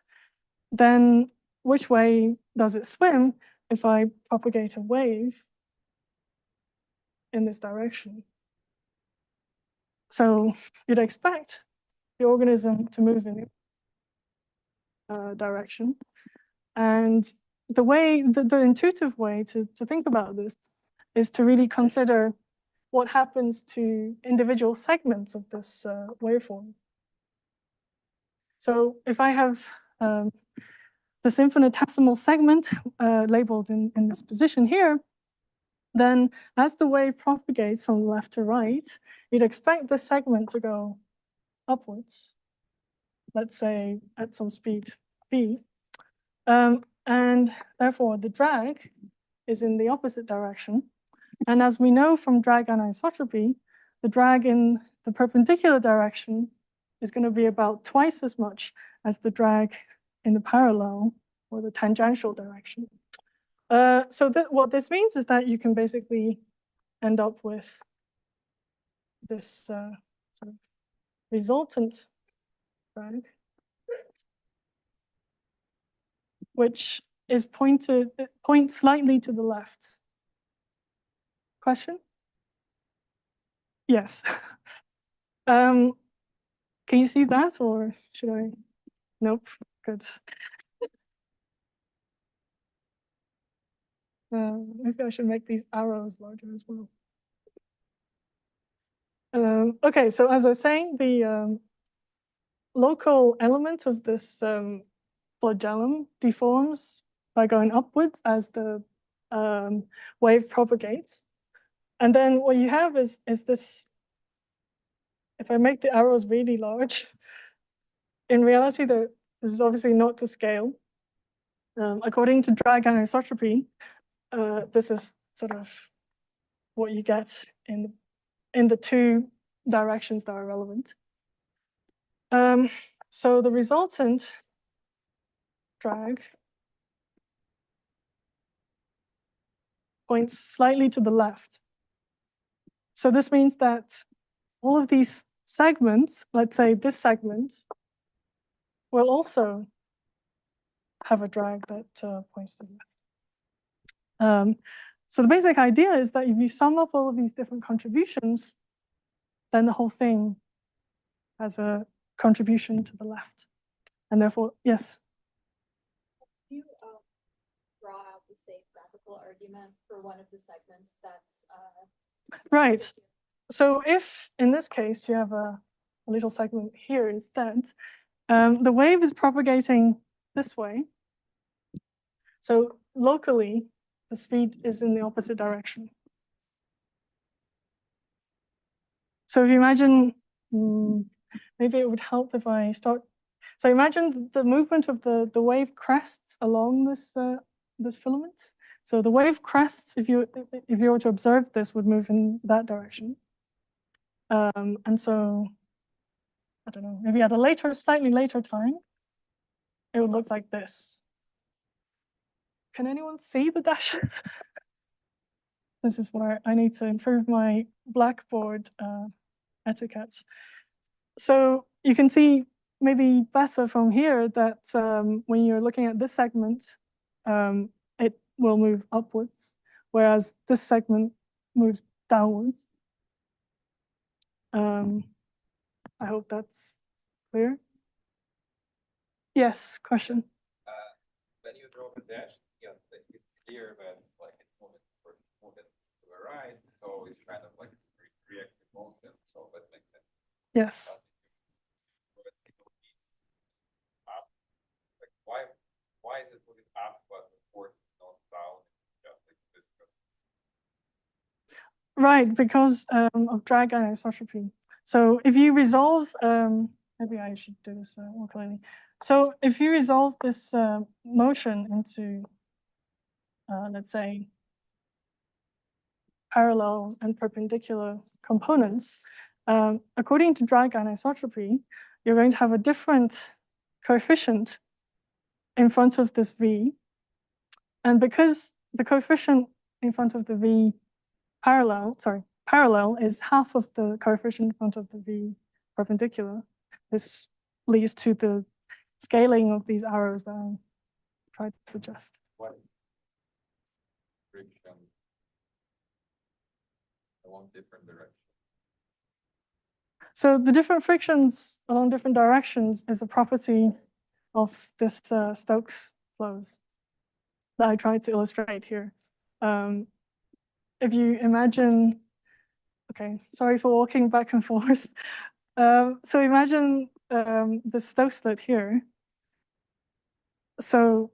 then which way does it swim if I propagate a wave in this direction? So you'd expect the organism to move in direction. And the intuitive way to think about this is to really consider what happens to individual segments of this waveform. So if I have this infinitesimal segment labeled in this position here, then as the wave propagates from left to right, you'd expect this segment to go upwards, let's say at some speed v. And therefore, the drag is in the opposite direction. And as we know from drag anisotropy, the drag in the perpendicular direction is going to be about twice as much as the drag in the parallel or the tangential direction. So what this means is that you can basically end up with this sort of resultant drag, which is points slightly to the left. Question? Yes. Can you see that, or should I? Nope. Good. Maybe I should make these arrows larger as well. Okay, so as I was saying, the local element of this flagellum deforms by going upwards as the wave propagates. And then what you have is this, if I make the arrows really large, in reality, this is obviously not to scale. According to drag anisotropy, this is sort of what you get in the two directions that are relevant. So the resultant drag points slightly to the left. So this means that all of these segments, let's say this segment, will also have a drag that points to the left. So the basic idea is that if you sum up all of these different contributions, then the whole thing has a contribution to the left. And therefore, yes? Can you draw out the safe graphical argument for one of the segments that's right. So if, in this case, you have a little segment here instead, the wave is propagating this way. So locally, the speed is in the opposite direction. So if you imagine, maybe it would help if I start. So imagine the movement of the wave crests along this this filament. So the wave crests, if you were to observe this, would move in that direction. And so, I don't know, maybe at a slightly later time, it would look like this. Can anyone see the dashes? This is where I need to improve my Blackboard etiquette. So you can see maybe better from here that when you're looking at this segment, it will move upwards, whereas this segment moves downwards. I hope that's clear. Yes, question. When you draw the dash, yeah, it's clear that like it's moving to the right, so it's kind of like reactive motion. So that makes sense. Yes. Like why is it moving up, but the force is not down? Just like viscous. Right, because of drag anisotropy. So if you resolve, maybe I should do this more clearly. So if you resolve this motion into, let's say, parallel and perpendicular components, according to drag anisotropy, you're going to have a different coefficient in front of this V. And because the coefficient in front of the V parallel is half of the coefficient in front of the V perpendicular, this leads to the scaling of these arrows that I tried to suggest. What friction along different directions? So the different frictions along different directions is a property of this Stokes flows that I tried to illustrate here. If you imagine, okay, sorry for walking back and forth. So imagine the Stokes slit here. So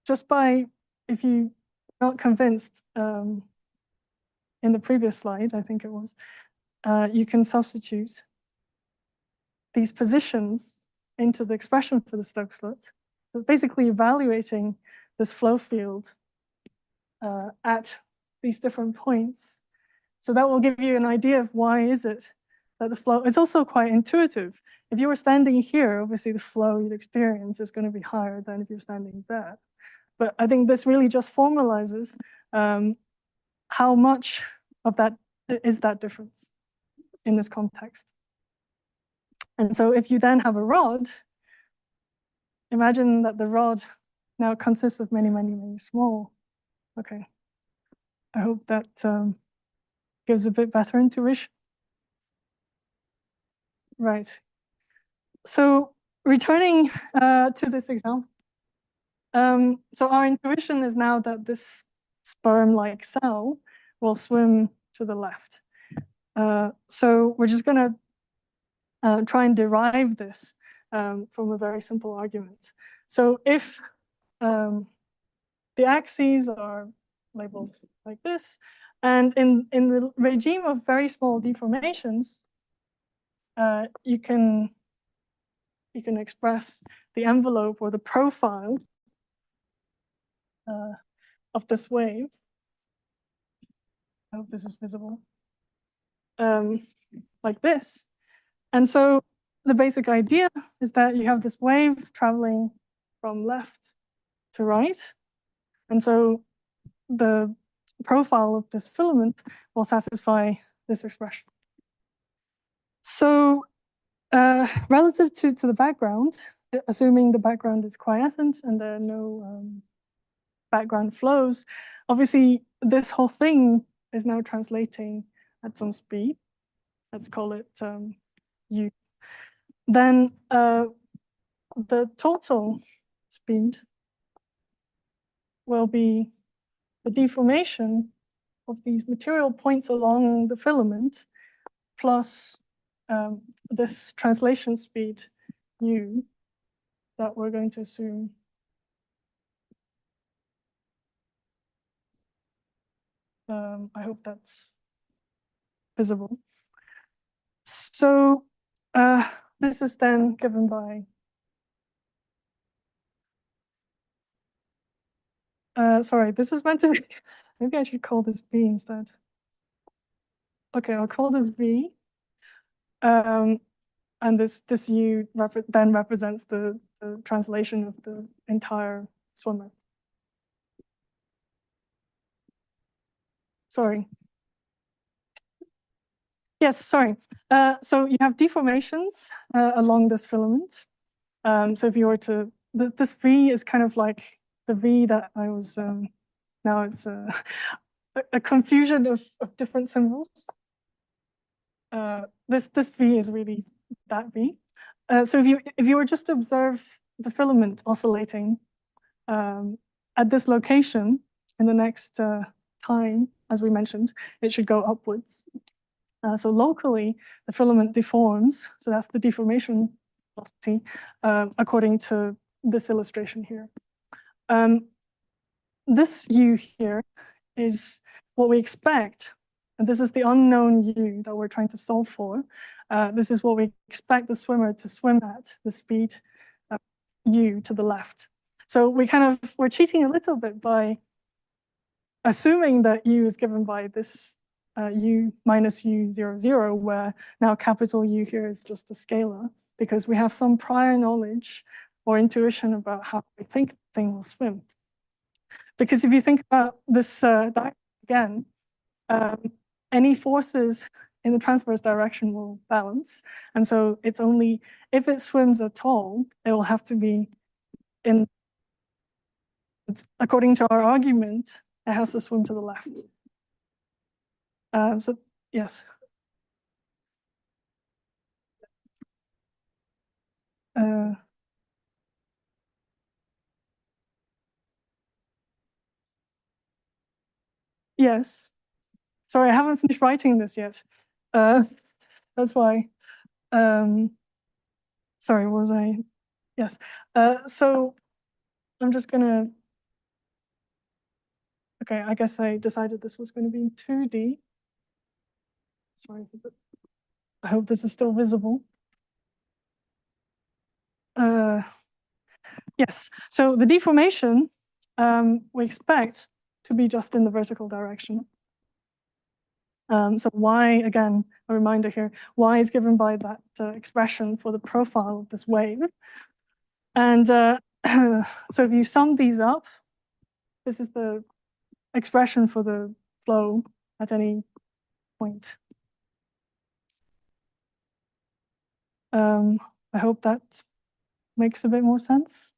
just by, if you not convinced in the previous slide, I think it was, you can substitute these positions into the expression for the Stokes slit. So basically evaluating this flow field at these different points. So that will give you an idea of why is it that the flow, it's also quite intuitive. If you were standing here, obviously the flow you'd experience is going to be higher than if you're standing there. But I think this really just formalizes how much of that is that difference in this context. And so if you then have a rod, imagine that the rod now consists of many, many, many small. Okay, I hope that gives a bit better intuition. Right. So returning to this example, so our intuition is now that this sperm-like cell will swim to the left. So we're just going to try and derive this from a very simple argument. So if the axes are labeled like this, and in the regime of very small deformations, you can express the envelope or the profile of this wave. I hope this is visible. Like this. And so the basic idea is that you have this wave traveling from left to right. And so the profile of this filament will satisfy this expression. So relative to the background, assuming the background is quiescent and there are no background flows, obviously this whole thing is now translating at some speed. Let's call it u. Then the total speed will be the deformation of these material points along the filament plus this translation speed u that we're going to assume. I hope that's visible. So this is then given by sorry, this is meant to be, maybe I should call this V instead. Okay, I'll call this V. And this U then represents the translation of the entire swimmer. Sorry. Yes, sorry. So you have deformations along this filament. So if you were to, this V is kind of like the V that I was, now it's a confusion of different symbols. This V is really that V. So if you were just to observe the filament oscillating at this location in the next time, as we mentioned, it should go upwards. So locally, the filament deforms. So that's the deformation velocity according to this illustration here. This U here is what we expect. And this is the unknown U that we're trying to solve for. This is what we expect the swimmer to swim at, the speed U to the left. So we're cheating a little bit by assuming that U is given by this U minus U00, where now capital U here is just a scalar, because we have some prior knowledge or intuition about how we think the thing will swim. Because if you think about this diagram again, any forces in the transverse direction will balance. And so it's only, if it swims at all, it will have to be in, according to our argument, it has to swim to the left. So, yes. Yes. Sorry, I haven't finished writing this yet. That's why. sorry, was I? Yes. So I'm just gonna, okay, I guess I decided this was going to be 2D. Sorry, I hope this is still visible. Yes, so the deformation we expect to be just in the vertical direction. So y, again, a reminder here, y is given by that expression for the profile of this wave. And so if you sum these up, this is the expression for the flow at any point. I hope that makes a bit more sense.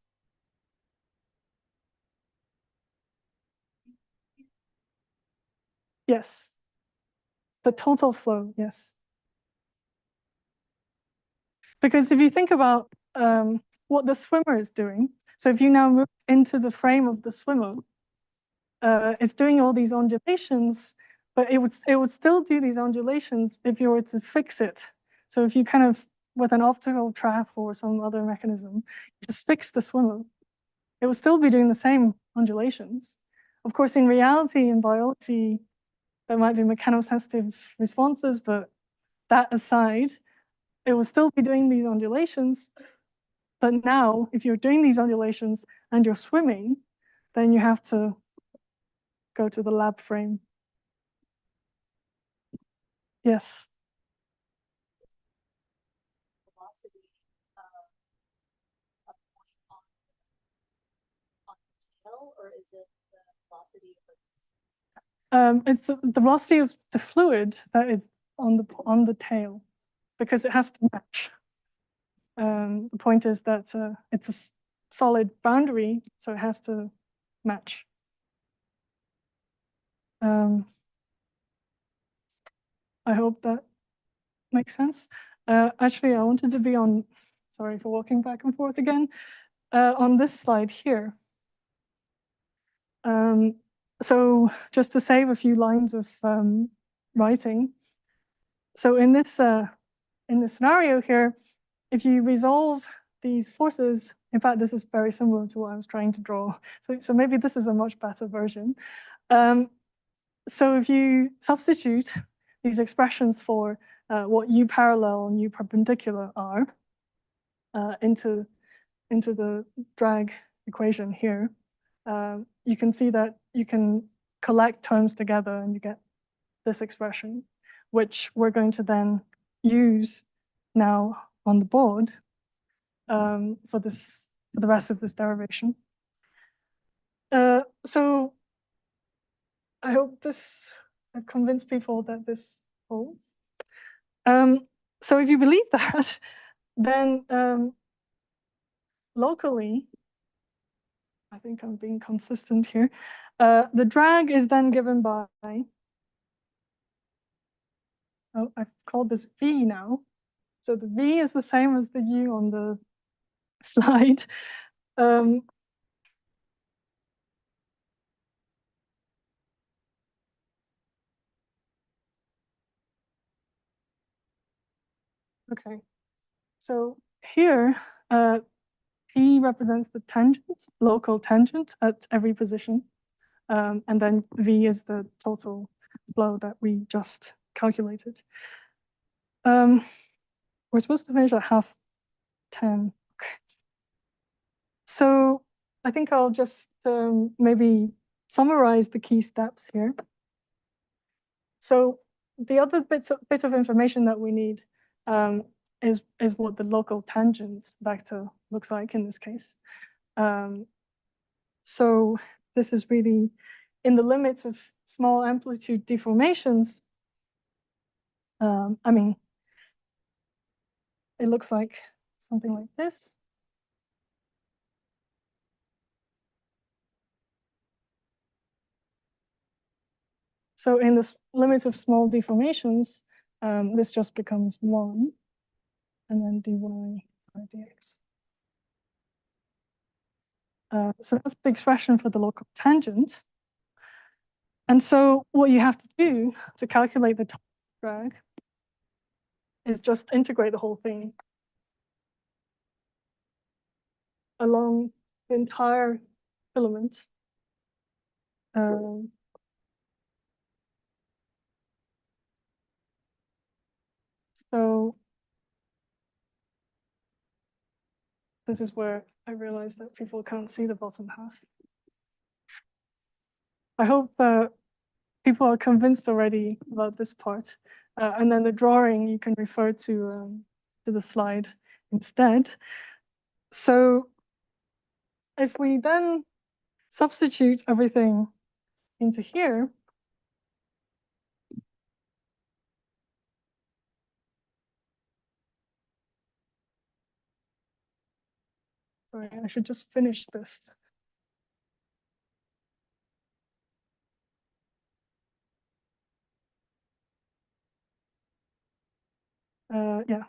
Yes. The total flow, yes. Because if you think about what the swimmer is doing, so if you now move into the frame of the swimmer, it's doing all these undulations, but it would still do these undulations if you were to fix it. So if you kind of, with an optical trap or some other mechanism, just fix the swimmer, it would still be doing the same undulations. Of course, in reality, in biology, there might be mechanosensitive responses, but that aside, it will still be doing these undulations. But now, if you're doing these undulations and you're swimming, then you have to go to the lab frame. Yes. Velocity a point on the tail, or is it the velocity of It's the velocity of the fluid that is on the tail, because it has to match. The point is that it's a solid boundary, so it has to match. I hope that makes sense. Actually, I wanted to be on, sorry for walking back and forth again, on this slide here. So just to save a few lines of writing. So in this scenario here, if you resolve these forces, in fact, this is very similar to what I was trying to draw. So maybe this is a much better version. So if you substitute these expressions for what u parallel and u perpendicular are into the drag equation here, you can see that you can collect terms together and you get this expression, which we're going to then use now on the board for the rest of this derivation. So I hope I've convinced people that this holds. So if you believe that, then locally, I think I'm being consistent here. The drag is then given by, oh, I've called this V now. So the V is the same as the U on the slide. Okay, so here, P represents the tangent, local tangent at every position. And then V is the total flow that we just calculated. We're supposed to finish at 10:30. Okay. So I think I'll just maybe summarize the key steps here. So the other bit of information that we need is what the local tangent vector looks like in this case. So this is really in the limits of small amplitude deformations. I mean, it looks like something like this. So in this limit of small deformations, this just becomes 1, and then dy by dx. So that's the expression for the local tangent. And so what you have to do to calculate the total drag is just integrate the whole thing. along the entire filament. So this is where I realized that people can't see the bottom half. I hope people are convinced already about this part. And then the drawing, you can refer to the slide instead. So if we then substitute everything into here, sorry, I should just finish this. Yeah.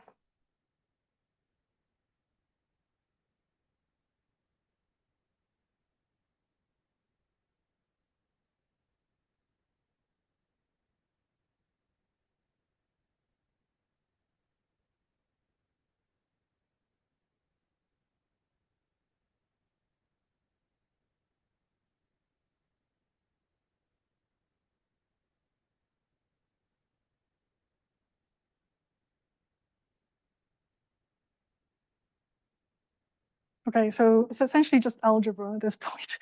Okay, so it's essentially just algebra at this point.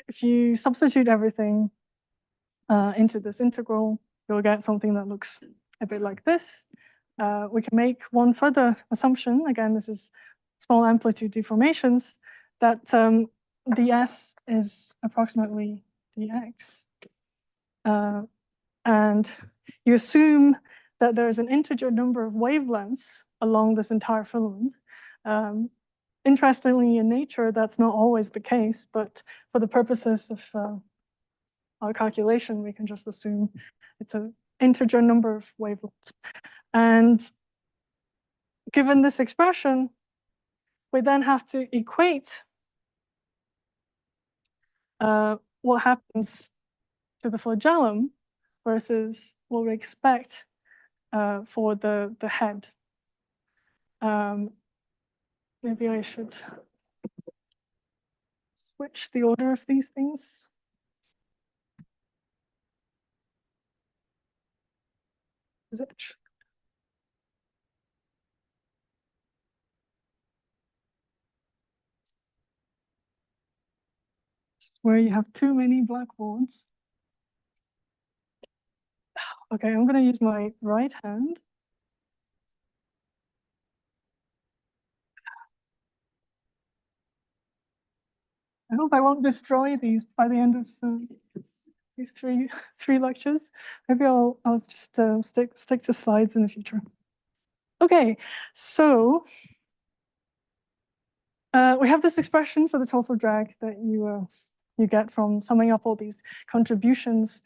If you substitute everything into this integral, you'll get something that looks a bit like this. We can make one further assumption. Again, this is small amplitude deformations, that ds is approximately dx. And you assume that there's an integer number of wavelengths along this entire filament. Interestingly, in nature, that's not always the case, but for the purposes of our calculation, we can just assume it's an integer number of wavelengths. And given this expression, we then have to equate what happens to the flagellum versus what we expect for the head. Maybe I should switch the order of these things. Is it? Where you have too many blackboards. Okay, I'm going to use my right hand. I hope I won't destroy these by the end of these three lectures. Maybe I'll just stick to slides in the future. Okay, so we have this expression for the total drag that you get from summing up all these contributions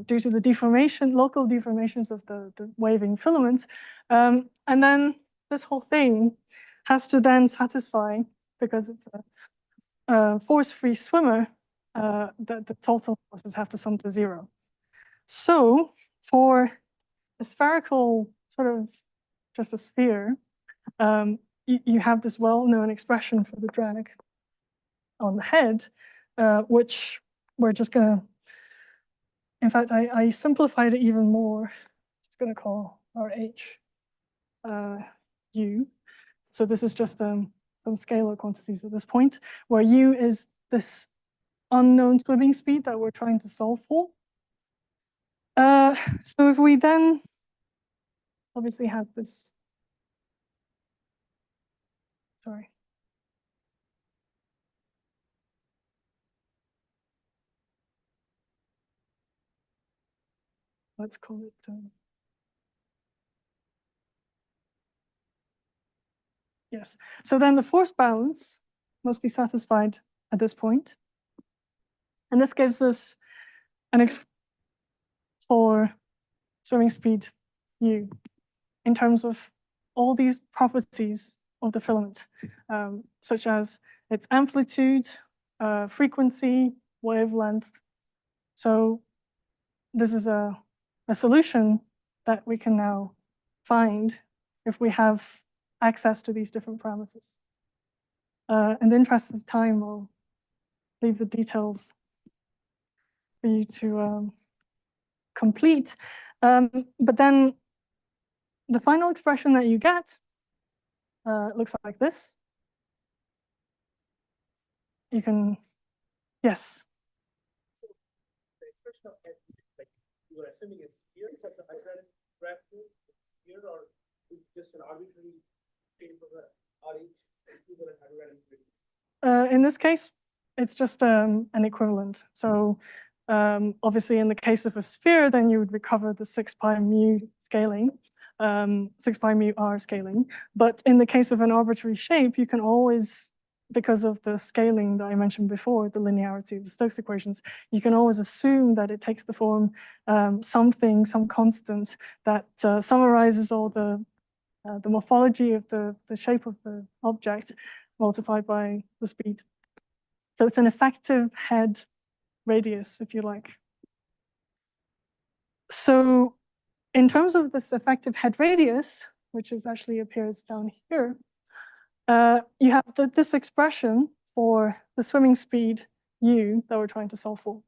due to the deformation, local deformations of the waving filaments. And then this whole thing has to then satisfy, because it's a force-free swimmer, that the total forces have to sum to 0. So for a spherical, sort of just a sphere, you have this well-known expression for the drag on the head, which we're just gonna, in fact, I simplified it even more. Just gonna call RH U. So this is just some scalar quantities at this point, where U is this unknown swimming speed that we're trying to solve for. So if we then obviously have this, sorry. Let's call it, yes. So then the force balance must be satisfied at this point. And this gives us an for swimming speed U in terms of all these properties of the filament, such as its amplitude, frequency, wavelength. So this is a solution that we can now find if we have access to these different parameters. In the interest of time, I'll leave the details for you to complete. But then the final expression that you get looks like this. You can, yes. The expression of head, like you were assuming is sphere, but the hydraulic graph sphere, or is just an arbitrary shape of an RH equivalent hydraulic gradient? In this case, it's just an equivalent. So obviously, in the case of a sphere, then you would recover the 6 pi mu scaling, 6 pi mu r scaling. But in the case of an arbitrary shape, you can always, because of the scaling that I mentioned before, the linearity of the Stokes equations, you can always assume that it takes the form some constant that summarizes all the morphology of the shape of the object multiplied by the speed. So it's an effective head radius, if you like. So in terms of this effective head radius, which actually appears down here, you have this expression for the swimming speed u that we're trying to solve for.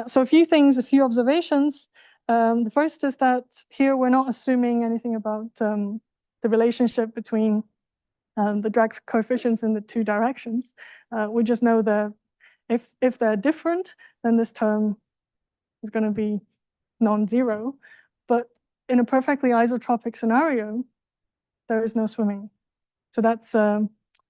So a few observations. The first is that here we're not assuming anything about the relationship between the drag coefficients in the two directions. We just know that if they're different, then this term is going to be non-zero. But in a perfectly isotropic scenario, there is no swimming. So that's,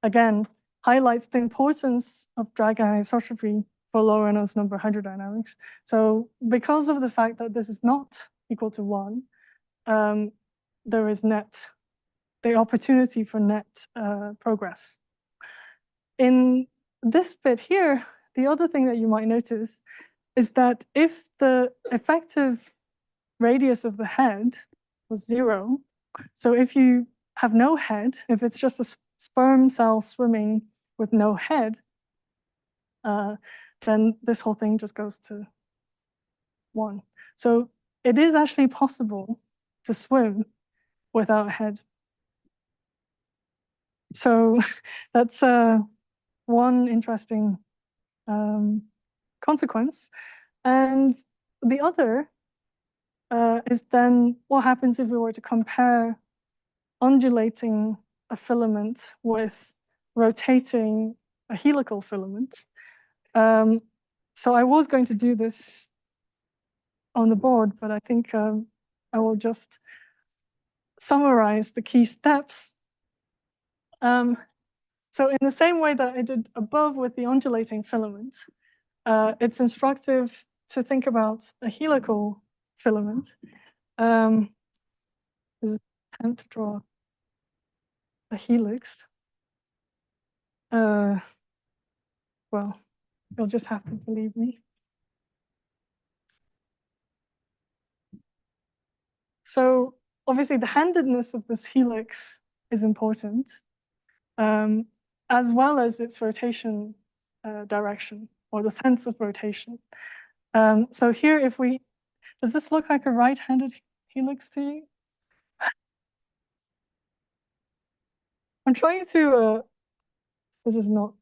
again, highlights the importance of drag anisotropy for low Reynolds number hydrodynamics. So because of the fact that this is not equal to 1, there is the opportunity for net progress. In this bit here, the other thing that you might notice is that if the effective radius of the head was 0, so if you have no head, if it's just a sperm cell swimming with no head, then this whole thing just goes to 1. So it is actually possible to swim without a head. So that's one interesting consequence. And the other is then what happens if we were to compare undulating a filament with rotating a helical filament. So I was going to do this on the board, but I think I will just summarize the key steps. So in the same way that I did above with the undulating filament, it's instructive to think about a helical filament. There's an attempt to draw a helix. Well, you'll just have to believe me. So obviously the handedness of this helix is important, as well as its rotation direction, or the sense of rotation. So here, does this look like a right-handed helix to you? I'm trying to, this is not.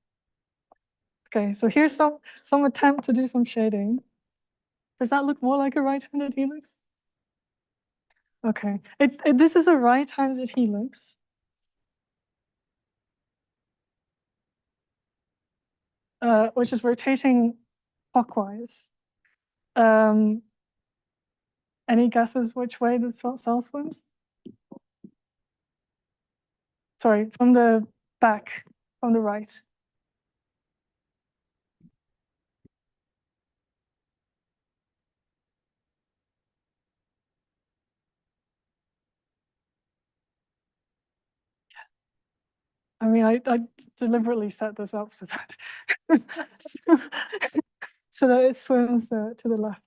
Okay, so here's some attempt to do some shading. Does that look more like a right-handed helix? Okay, this is a right-handed helix. Which is rotating clockwise. Any guesses which way the cell swims? Sorry, from the back, from the right. I mean, I deliberately set this up so that so that it swims to the left.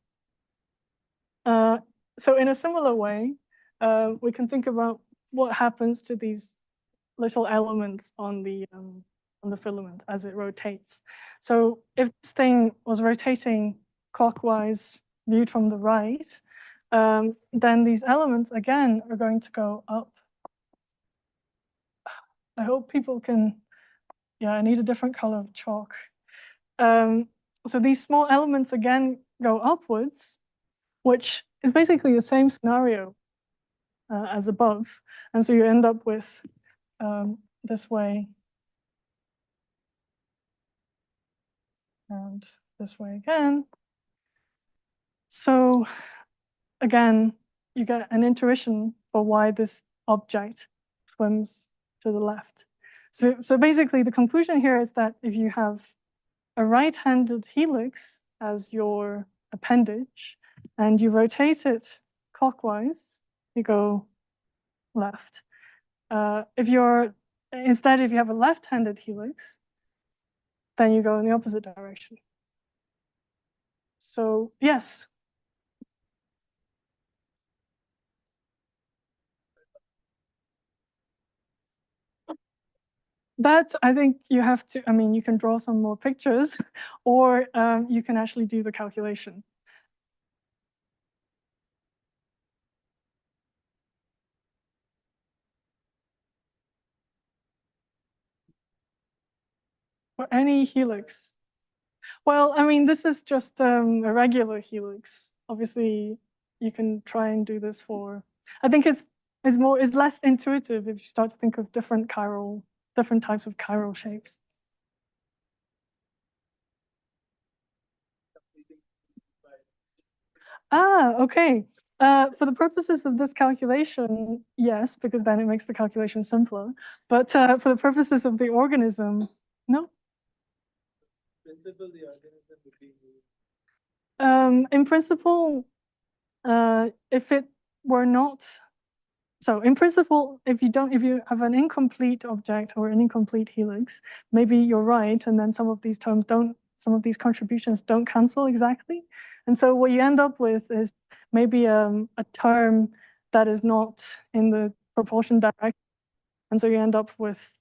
So in a similar way, we can think about what happens to these little elements on the filament as it rotates. So if this thing was rotating clockwise, viewed from the right, then these elements again are going to go up. I hope people can yeah, I need a different color of chalk. So these small elements again go upwards, which is basically the same scenario as above. And so you end up with this way and this way again. So again, you get an intuition for why this object swims to the left. So basically the conclusion here is that if you have a right-handed helix as your appendage and you rotate it clockwise, you go left. If you have a left-handed helix, then you go in the opposite direction. So yes. That I think you have to, I mean, you can draw some more pictures or you can actually do the calculation. For any helix. Well, I mean, this is just a regular helix. Obviously, you can try and do this for, I think it's less intuitive if you start to think of different types of chiral shapes. Ah, okay. For the purposes of this calculation, yes, because then it makes the calculation simpler. But for the purposes of the organism, no. Principle, the organism would be. In principle, if it were not, so in principle, if you have an incomplete object or an incomplete helix, maybe you're right, and then some of these contributions don't cancel exactly. And so what you end up with is maybe a term that is not in the proportion direction. And so you end up with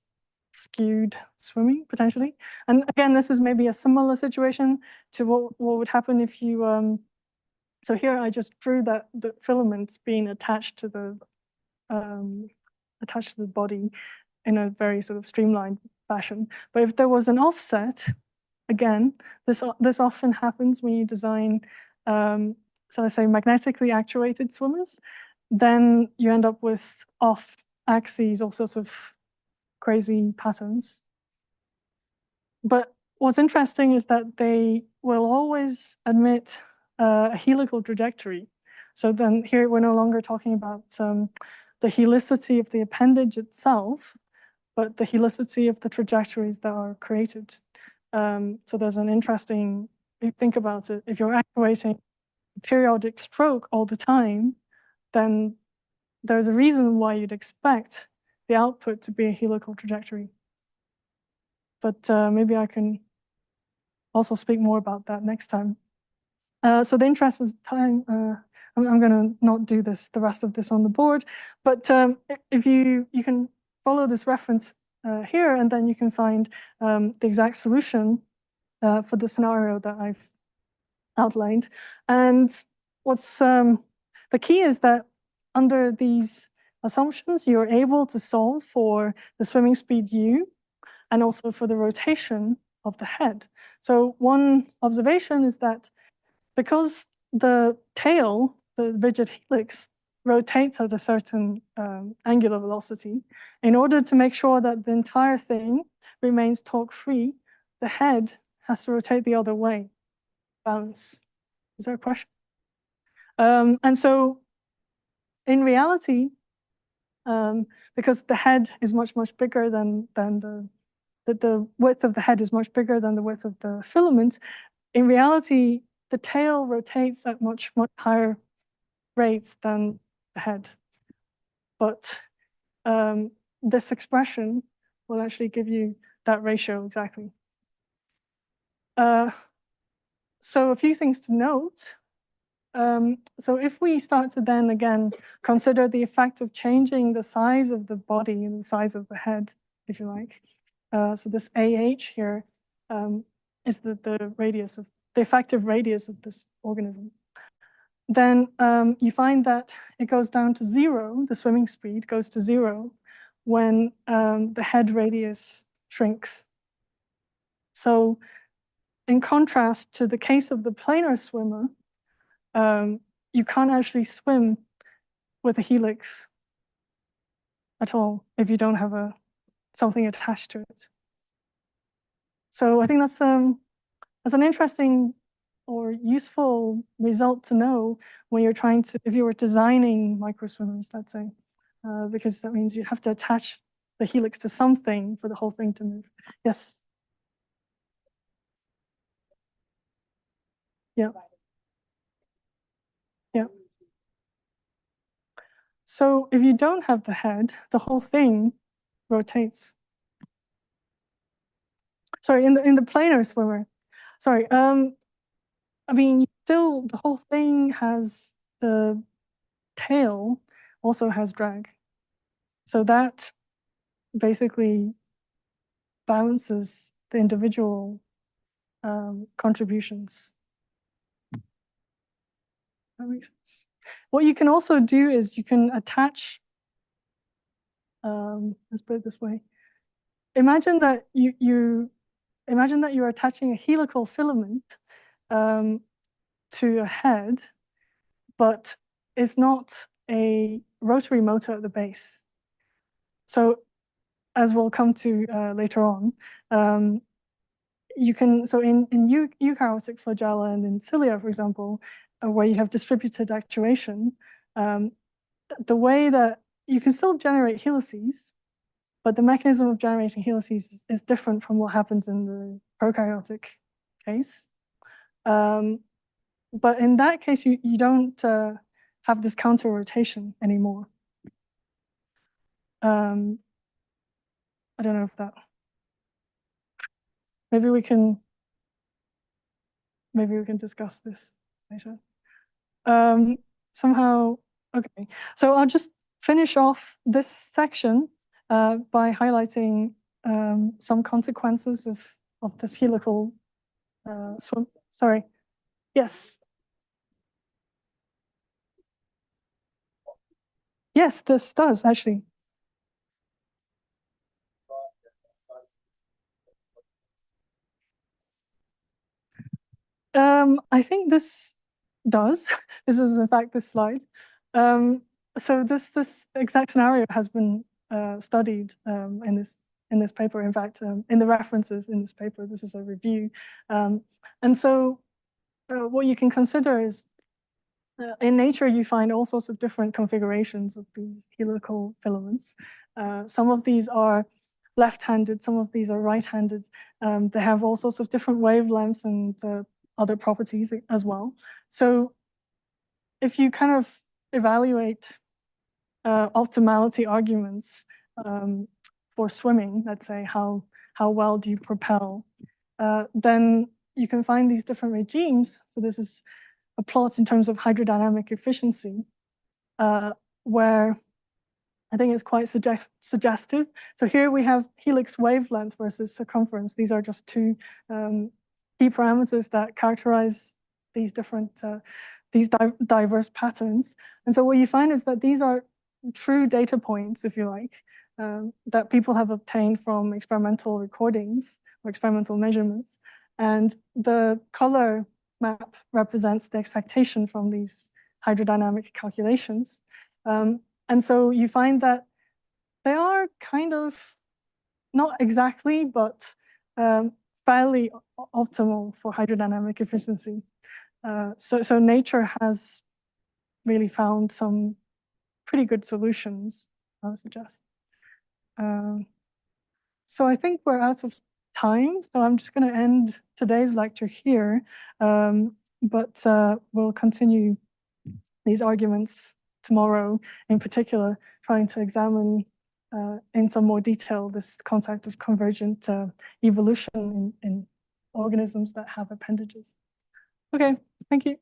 skewed swimming potentially. And again, this is maybe a similar situation to what would happen if you, so here I just drew that the filaments being attached to the body in a very sort of streamlined fashion. But if there was an offset, again, this often happens when you design, so let's say magnetically actuated swimmers, then you end up with off axes, all sorts of crazy patterns. But what's interesting is that they will always admit a helical trajectory. So then here we're no longer talking about the helicity of the appendage itself, but the helicity of the trajectories that are created. So there's an interesting, if you think about it, if you're actuating a periodic stroke all the time, then there's a reason why you'd expect the output to be a helical trajectory. But maybe I can also speak more about that next time. So the interest of time, I'm going to not do the rest of this on the board, but if you can follow this reference here, and then you can find the exact solution for the scenario that I've outlined. And what's the key is that under these assumptions, you're able to solve for the swimming speed u and also for the rotation of the head. So one observation is that because the tail, the rigid helix, rotates at a certain angular velocity, in order to make sure that the entire thing remains torque-free, the head has to rotate the other way. Balance. Is there a question? And so in reality, because the head is much bigger than the width of the head is much bigger than the width of the filament, in reality, the tail rotates at much higher rates than the head. But this expression will actually give you that ratio exactly. So a few things to note. So if we start to then again consider the effect of changing the size of the body and the size of the head, if you like. So this AH here is the radius of the effective radius of this organism. Then you find that it goes down to 0, the swimming speed goes to 0 when the head radius shrinks. So in contrast to the case of the planar swimmer, you can't actually swim with a helix at all if you don't have something attached to it. So I think that's an interesting or useful result to know when you're trying to, if you were designing microswimmers, let's say, because that means you have to attach the helix to something for the whole thing to move. Yes. Yeah. Yeah. So if you don't have the head, the whole thing rotates. Sorry, in the planar swimmer. Sorry, I mean, still the whole thing has the tail also has drag. So that basically balances the individual contributions. That makes sense. What you can also do is you can attach, let's put it this way. Imagine that you're attaching a helical filament to a head, but it's not a rotary motor at the base. So as we'll come to later on, you can, so in eukaryotic flagella and in cilia, for example, where you have distributed actuation, the way that you can still generate helices, but the mechanism of generating helices is different from what happens in the prokaryotic case. But in that case, you don't have this counter rotation anymore. I don't know if that, maybe we can discuss this later. Somehow, okay. So I'll just finish off this section by highlighting some consequences of this helical swim. Sorry. Yes. Yes, this does actually. I think this does. This is in fact this slide. So this exact scenario has been studied in this paper. In fact, in the references in this paper, this is a review. And so what you can consider is in nature, you find all sorts of different configurations of these helical filaments. Some of these are left-handed, some of these are right-handed. They have all sorts of different wavelengths and other properties as well. So if you kind of evaluate optimality arguments for swimming, let's say how well do you propel, then you can find these different regimes. So this is a plot in terms of hydrodynamic efficiency, where I think it's quite suggestive. So here we have helix wavelength versus circumference. These are just two key parameters that characterize these different, diverse patterns. And so what you find is that these are true data points, if you like, that people have obtained from experimental recordings or experimental measurements. And the color map represents the expectation from these hydrodynamic calculations. And so you find that they are kind of, not exactly, but fairly optimal for hydrodynamic efficiency. So nature has really found some pretty good solutions, I would suggest. So I think we're out of time, so I'm just going to end today's lecture here, but we'll continue these arguments tomorrow, in particular, trying to examine in some more detail this concept of convergent evolution in organisms that have appendages. Okay, thank you.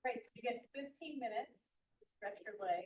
Right, so you get 15 minutes to stretch your legs.